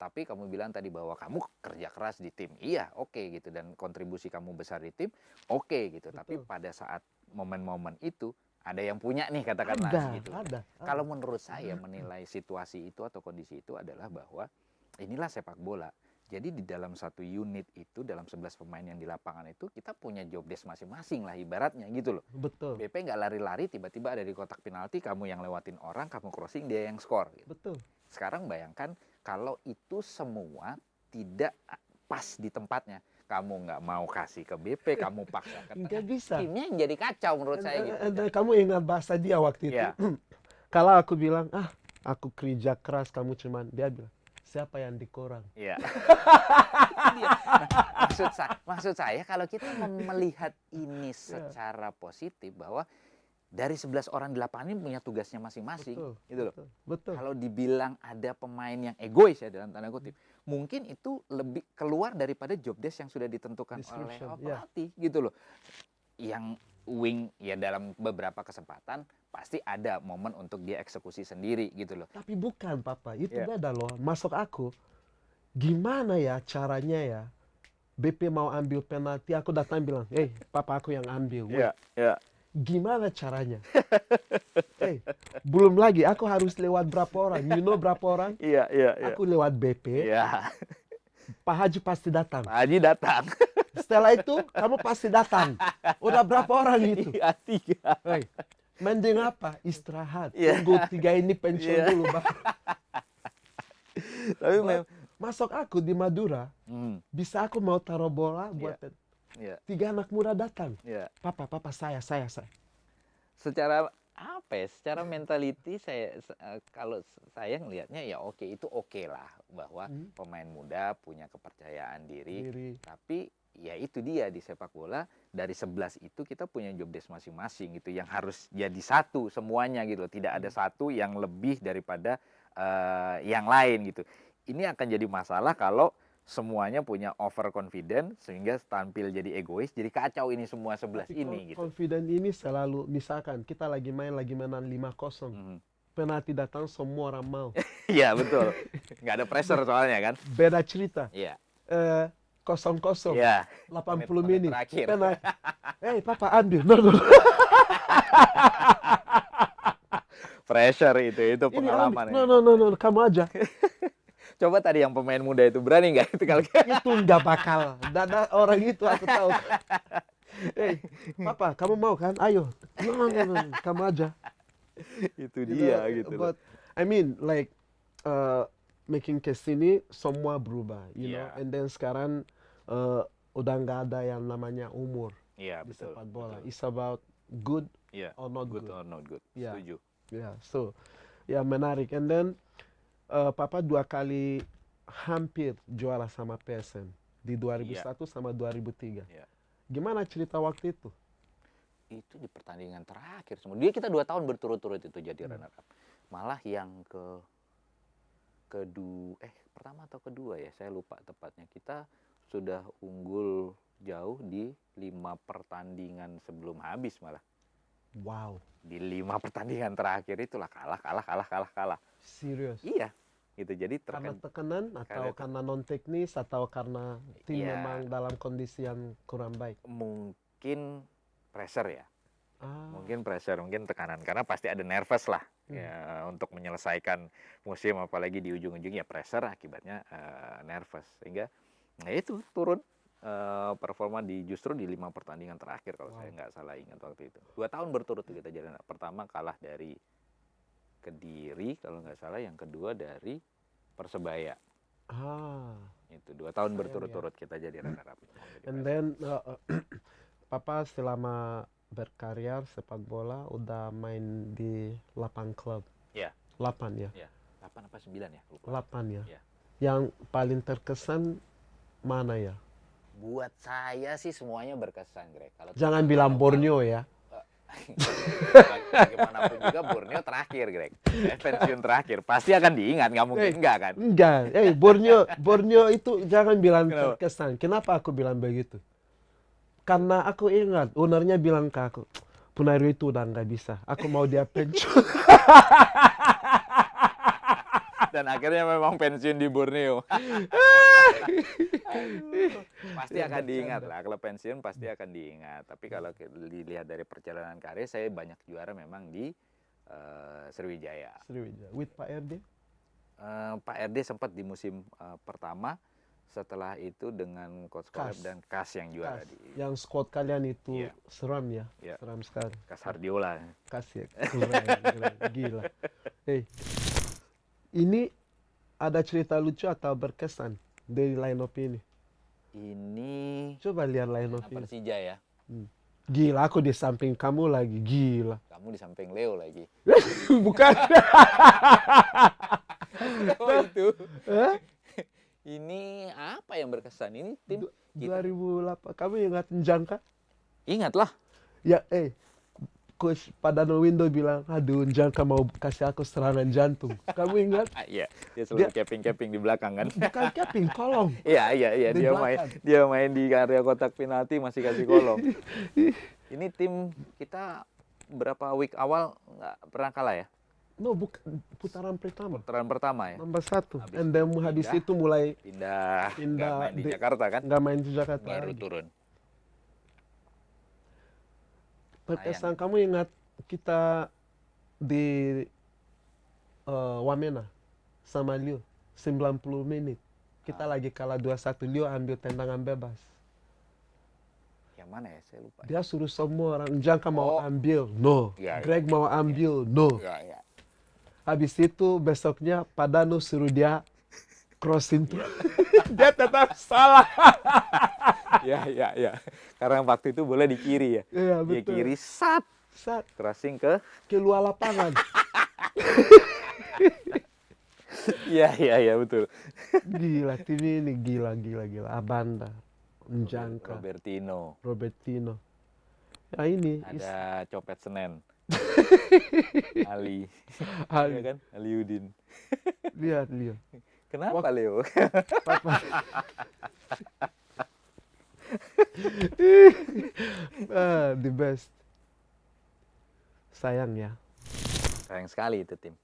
Tapi kamu bilang tadi bahwa kamu kerja keras di tim, iya, oke, gitu, dan kontribusi kamu besar di tim, oke, gitu. Betul. Tapi pada saat momen-momen itu ada yang punya nih, katakanlah gitu.
Ada.
Kalau menurut saya menilai situasi itu atau kondisi itu adalah bahwa inilah sepak bola. Jadi di dalam satu unit itu, dalam 11 pemain yang di lapangan itu, kita punya job desk masing-masing lah ibaratnya gitu loh.
Betul.
BP nggak lari-lari, tiba-tiba ada di kotak penalti, kamu yang lewatin orang, kamu crossing, dia yang skor. Gitu.
Betul.
Sekarang bayangkan kalau itu semua tidak pas di tempatnya. Kamu nggak mau kasih ke BP, kamu paksa ke tengah.
Nggak bisa.
Timnya yang jadi kacau menurut saya gitu.
Kamu ingat bahasa dia waktu itu?
Iya.
Kalau aku bilang, aku kerja keras, kamu cuman, dia bilang, siapa yang dikorang?
Iya. Maksud saya kalau kita melihat ini secara positif bahwa dari 11 orang di lapangan ini punya tugasnya masing-masing, gitu loh.
Betul.
Kalau dibilang ada pemain yang egois ya dalam tanda kutip, mungkin itu lebih keluar daripada job desk yang sudah ditentukan oleh pelatih, gitu loh. Yang wing ya dalam beberapa kesempatan pasti ada momen untuk dia eksekusi sendiri, gitu loh.
Tapi bukan, Papa, itu beda loh. Masuk aku, gimana ya caranya ya? BP mau ambil penalti, aku datang bilang, Papa aku yang ambil.
Iya.
Gimana caranya? Belum lagi, aku harus lewat berapa orang? You know berapa orang?
Iya.
Aku lewat BP.
Iya.
Pak Haji pasti datang.
Pak Haji datang.
Setelah itu, kamu pasti datang. Udah berapa orang itu?
Iya, 3.
Mending apa? Istirahat.
Yeah.
Tunggu 3 ini pensiun dulu, Bang.
Tapi
masuk aku di Madura, bisa aku mau taruh bola buat 3 anak muda datang. Papa, saya.
Secara apa ya? Secara mentality kalau saya ngelihatnya ya itu oke lah bahwa pemain muda punya kepercayaan diri. Tapi ya itu dia di sepak bola dari 11 itu kita punya job desk masing-masing gitu yang harus jadi satu semuanya gitu. Tidak ada satu yang lebih daripada yang lain gitu. Ini akan jadi masalah kalau semuanya punya overconfident sehingga tampil jadi egois, jadi kacau ini semua 11 ini gitu.
Confident ini selalu, misalkan kita lagi menang 5-0. Penalti datang semua orang mau.
Iya, betul. Nggak ada pressure soalnya kan.
Beda cerita.
Iya.
0-0.
Iya.
80 menit.
Terakhir.
Papa ambil. No.
Pressure itu pengalaman.
No, kamu aja.
Coba tadi yang pemain muda itu berani nggak itu kalau
itu nggak bakal. Dada orang itu aku tahu. Papa, kamu mau kan? Ayo. No, kamu aja.
Itu dia gitu.
But I mean like making kesini semua berubah, you know. And then sekarang udah nggak ada yang namanya umur
di
sepak bola. It's about good or not good.
Good or not good. Setuju.
So menarik. And then Papa 2 kali hampir juara sama PSM di 2001 sama 2003. Gimana cerita waktu itu?
Itu di pertandingan terakhir semua. Kita 2 tahun berturut-turut itu jadi runner up. Malah yang pertama atau kedua ya, saya lupa tepatnya. Kita sudah unggul jauh di 5 pertandingan sebelum habis malah.
Wow.
Di 5 pertandingan terakhir itulah kalah.
Serius?
Iya. Gitu. Jadi
karena tekanan atau karena non teknis atau karena tim memang dalam kondisi yang kurang baik?
Mungkin pressure ya. Mungkin pressure, mungkin tekanan karena pasti ada nervous lah ya untuk menyelesaikan musim, apalagi di ujung-ujung ya pressure akibatnya nervous sehingga itu turun performa justru di 5 pertandingan terakhir kalau saya nggak salah ingat waktu itu. 2 tahun berturut kita jadi pertama kalah dari Kediri kalau nggak salah, yang kedua dari Persebaya. Itu 2 tahun berturut-turut kita jadi runner up.
And then Papa selama berkarir sepak bola udah main di 8 klub. 8 ya?
8 apa 9 ya?
Lupa. 8 ya? Yang paling terkesan mana ya?
Buat saya sih semuanya berkesan, Greg.
Jangan bilang Borneo ya.
Bagaimanapun juga Borneo terakhir, Greg. Pensiun terakhir. Pasti akan diingat, nggak mungkin enggak kan?
Enggak. Borneo itu jangan bilang terkesan. Kenapa aku bilang begitu? Karena aku ingat, ownernya bilang ke aku, Punario itu udah nggak bisa. Aku mau dia pensiun.
Dan akhirnya memang pensiun di Borneo. Pasti akan diingat lah. Kalau pensiun pasti akan diingat. Tapi kalau dilihat dari perjalanan karir, saya banyak juara memang di Sriwijaya.
With Pak RD?
Pak RD sempat di musim pertama Setelah itu dengan Coach Caleb
Kas.
dan Kas yang juara
Kas.
di
Yang squad kalian itu
Iya.
seram ya,
Iya.
seram sekali.
Kas Hardiola.
Kas ya, keren, gila. Ini ada cerita lucu atau berkesan dari line up ini?
Ini
Coba lihat line up ini.
Persija ya.
Gila, aku di samping kamu lagi, gila.
Kamu di samping Leo lagi.
Bukan.
Oh itu.
Hah?
Ini apa yang berkesan? Ini tim kita.
2008, kamu ingat Njangka?
Ingatlah.
Ya, Coach Padano Window bilang, aduh Njangka mau kasih aku serangan jantung. Kamu ingat?
Iya, dia selalu capping di belakang kan.
Bukan capping, kolong.
Iya,
Di belakang.
dia main di area kotak penalti masih kasih kolong. Ini tim kita berapa week awal nggak pernah kalah ya?
No, bukan putaran pertama.
Putaran pertama ya.
Nomor 1.
Habis
And then habis
pindah.
itu mulai
Pindah nggak main di
di-
Jakarta kan?
nggak main di Jakarta
Baru
lagi.
turun.
Berkesan, kamu ingat kita di Wamena sama Leo 90 menit. Kita lagi kalah 2-1, Leo ambil tendangan bebas.
Yang mana ya? Saya lupa.
Dia suruh semua orang, Jangka mau
Oh.
ambil, no.
Ya, ya.
Greg mau ambil, no.
Ya.
Habis itu besoknya Padano suruh dia crossing tuh. Dia tetap salah.
Ya. Karena waktu itu boleh di kiri ya.
Iya,
Dia
betul.
kiri sat
Saat
crossing ke
keluar lapangan.
Iya betul.
Gila, tim ini gila. Abanda, Njangka, Robertino. Ya ini.
Ada Copet Senen. Ali.
Ali.
Iya kan? Aliudin.
Lihat, Leo.
Kenapa Leo?
The best. Sayang ya.
Sayang sekali itu tim.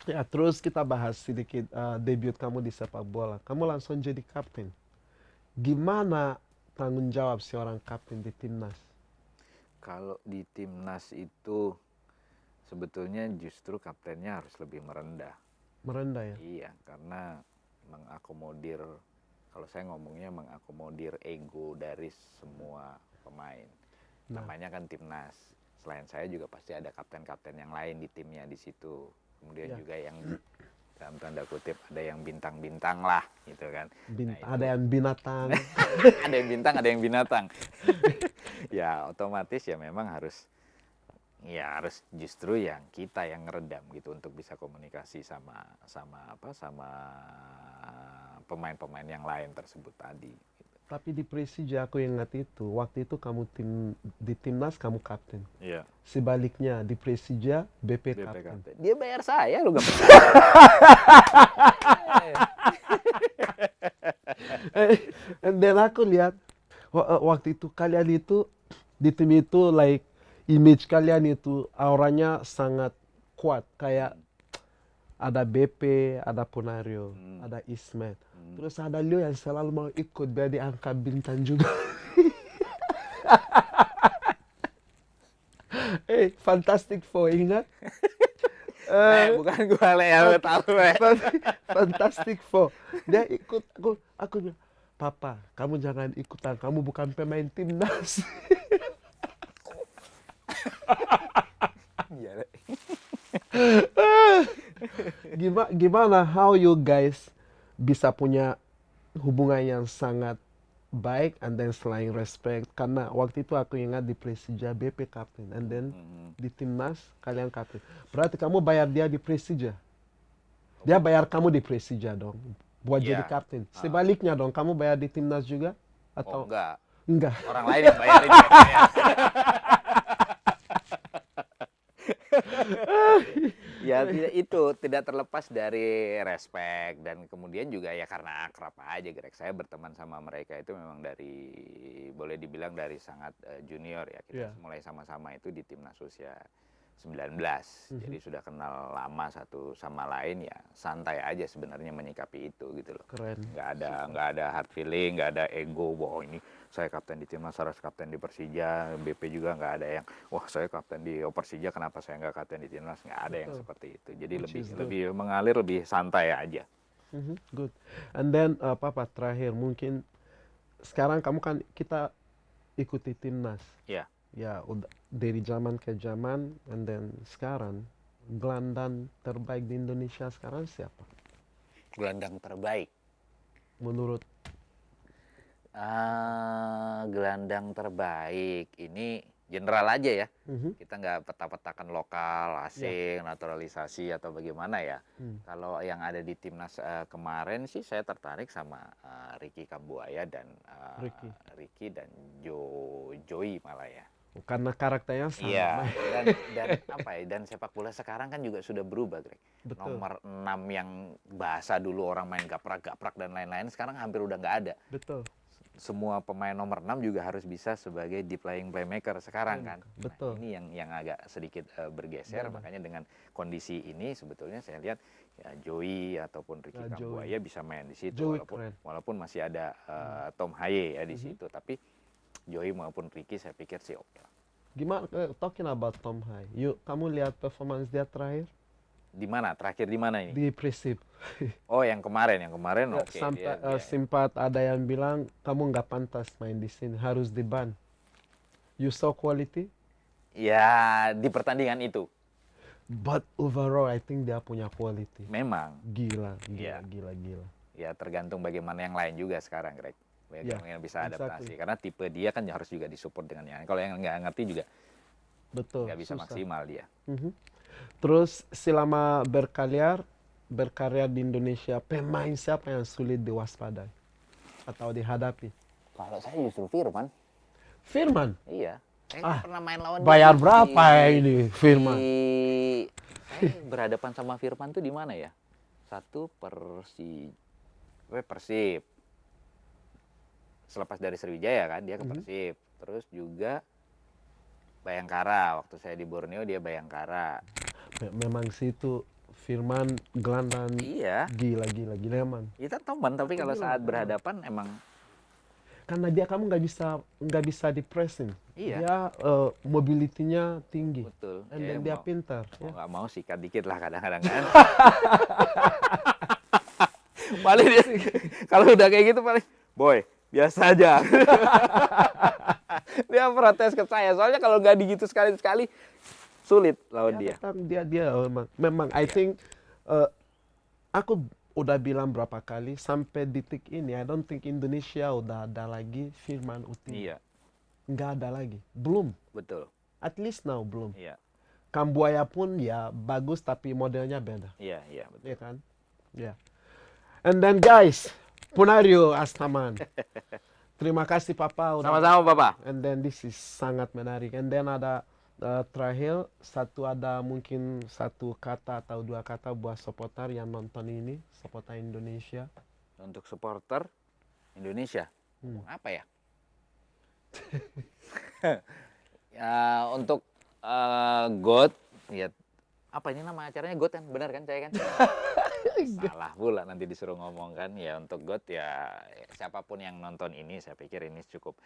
Ya, terus kita bahas sedikit debut kamu di sepak bola. Kamu langsung jadi kapten. Gimana tanggung jawab seorang kapten di timnas?
Kalau di timnas itu sebetulnya justru kaptennya harus lebih merendah.
Merendah ya?
Iya, karena mengakomodir, kalau saya ngomongnya mengakomodir ego dari semua pemain. Namanya kan timnas. Selain saya juga pasti ada kapten-kapten yang lain di timnya di situ. Kemudian juga yang dalam tanda kutip ada yang bintang-bintang lah gitu kan.
Ada yang binatang.
Ada yang bintang, ada yang binatang. Ya otomatis ya memang harus justru yang kita yang ngeredam gitu untuk bisa komunikasi sama pemain-pemain yang lain tersebut tadi. Gitu.
Tapi di Persija aku ingat itu, waktu itu kamu di timnas kamu kapten.
Iya.
Sebaliknya di Persija BP kapten.
Dia bayar saya lu gak
And then aku lihat waktu itu kalian itu di tim itu like image kalian itu auranya sangat kuat, kayak ada BP, ada Ponario, ada Ismet. Terus ada Leo yang selalu mau ikut biar diangkat bintang juga. Fantastic Four, ingat?
bukan gua yang tahu
Fantastic Four. Dia ikut, aku bilang, Papa, kamu jangan ikutan, kamu bukan pemain timnas. Gimana how you guys bisa punya hubungan yang sangat baik and then selain respect, karena waktu itu aku ingat di Persija BP kapten and then di timnas kalian kapten. Berarti kamu bayar dia di Persija, dia bayar kamu di Persija dong buat jadi kapten. Sebaliknya dong, kamu bayar di timnas juga atau
enggak? Orang lain yang bayarin. Ya tidak terlepas dari respect dan kemudian juga ya karena akrab aja Greg. Saya berteman sama mereka itu memang boleh dibilang dari sangat junior ya. Kita mulai sama-sama itu di timnas usia 19. Jadi sudah kenal lama satu sama lain, ya santai aja sebenarnya menyikapi itu gitu loh.
Keren.
Nggak ada hard feeling, nggak ada ego bahwa ini saya kapten di timnas, harus kapten di Persija. BP juga nggak ada yang wah saya kapten di Persija kenapa saya nggak kapten di timnas, nggak ada yang seperti itu. Jadi lebih mengalir, lebih santai aja.
Good. And then Papa terakhir mungkin sekarang kamu kan kita ikuti timnas.
Ya.
Ya udah dari zaman ke zaman, and then sekarang gelandang terbaik di Indonesia sekarang siapa?
Gelandang terbaik.
Menurut
Gelandang terbaik ini general aja ya. Kita nggak peta-petakan lokal, asing, naturalisasi atau bagaimana ya. Kalau yang ada di timnas kemarin sih saya tertarik sama Ricky Kambuaya dan Ricky dan Joey malah ya.
Karena karakternya sama.
Iya, dan apa ya? Dan sepak bola sekarang kan juga sudah berubah, Greg.
Betul.
Nomor 6 yang bahasa dulu orang main gaprak-gaprak dan lain-lain sekarang hampir udah nggak ada.
Betul.
Semua pemain nomor 6 juga harus bisa sebagai deep lying playmaker sekarang kan.
Betul.
Nah, ini yang agak sedikit bergeser, makanya dengan kondisi ini sebetulnya saya lihat ya Joey ataupun Ricky Kambuaya bisa main di situ walaupun masih ada Tom Haye ya di situ, tapi Joey maupun Ricky saya pikir sih oke lah.
Gimana talking about Tom Haye? Kamu lihat performance dia terakhir?
Di mana? Terakhir di mana ini?
Di Persib.
Oh, yang kemarin oke.
Sampai sempat ada yang bilang kamu nggak pantas main di sini, harus di-ban. You saw quality?
Ya, di pertandingan itu.
But overall I think dia punya quality.
Memang.
Gila.
Ya, tergantung bagaimana yang lain juga sekarang, Greg. Yang bisa adaptasi. Karena tipe dia kan harus juga disupport dengan yang. Kalau yang nggak ngerti juga nggak bisa maksimal dia.
Terus selama berkarya di Indonesia, pemain siapa yang sulit diwaspadai atau dihadapi?
Kalau saya justru Firman.
Firman?
Iya. Saya pernah main lawan
bayar berapa ya ini Firman?
Saya berhadapan sama Firman tuh di mana ya? Satu Persib. Selepas dari Sriwijaya kan dia ke Persib. Terus juga Bayangkara, waktu saya di Borneo dia Bayangkara.
Memang situ Firman gelandang.
Iya.
Gila emang.
Kita teman, tapi kalau saat berhadapan emang
karena kamu nggak bisa di pressing.
Iya.
Dia mobility-nya tinggi.
Betul.
And then dia pintar.
Nggak mau sikat dikit lah kadang-kadang kan. Paling dia kalau udah kayak gitu paling, boy biasa aja. Dia protes ke saya, soalnya kalau nggak digitu sekali-sekali sulit lawan dia.
Dia memang I think aku udah bilang berapa kali sampai detik ini I don't think Indonesia udah ada lagi Firman Uti.
Iya.
Nggak ada lagi. Belum.
Betul.
At least now belum.
Iya.
Kambuaya pun ya bagus tapi modelnya beda.
Iya, betul.
Iya kan? Ya. And then guys, Punario Astaman. Terima kasih Papa.
Sama-sama Papa.
And then this is sangat menarik. And then ada terakhir mungkin satu kata atau dua kata buat supporter yang nonton ini, supporter Indonesia.
Untuk supporter Indonesia, apa ya? Ya untuk GOAT, ya apa ini nama acaranya GOAT kan, benar kan saya kan? Salah pula nanti disuruh ngomong kan. Ya untuk GOAT ya siapapun yang nonton ini saya pikir ini cukup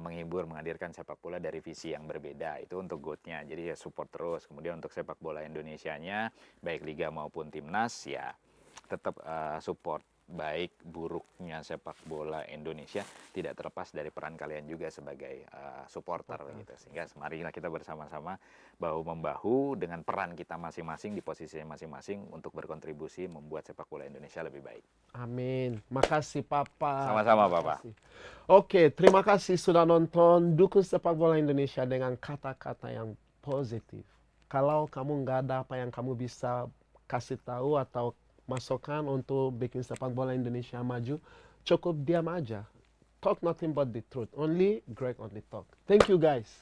menghibur, menghadirkan sepak bola dari visi yang berbeda. Itu untuk GOAT-nya, jadi ya support terus. Kemudian untuk sepak bola Indonesianya baik liga maupun timnas ya tetap support. Baik buruknya sepak bola Indonesia tidak terlepas dari peran kalian juga sebagai supporter gitu. Sehingga marilah kita bersama-sama bahu-membahu dengan peran kita masing-masing di posisi masing-masing untuk berkontribusi membuat sepak bola Indonesia lebih baik.
Amin. Makasih Papa.
Sama-sama Papa.
Oke, terima kasih sudah nonton. Dukung sepak bola Indonesia dengan kata-kata yang positif. Kalau kamu nggak ada apa yang kamu bisa kasih tahu atau masukan untuk bikin sepak bola Indonesia maju, cukup diam aja. Talk nothing but the truth. Only Greg only talk. Thank you guys.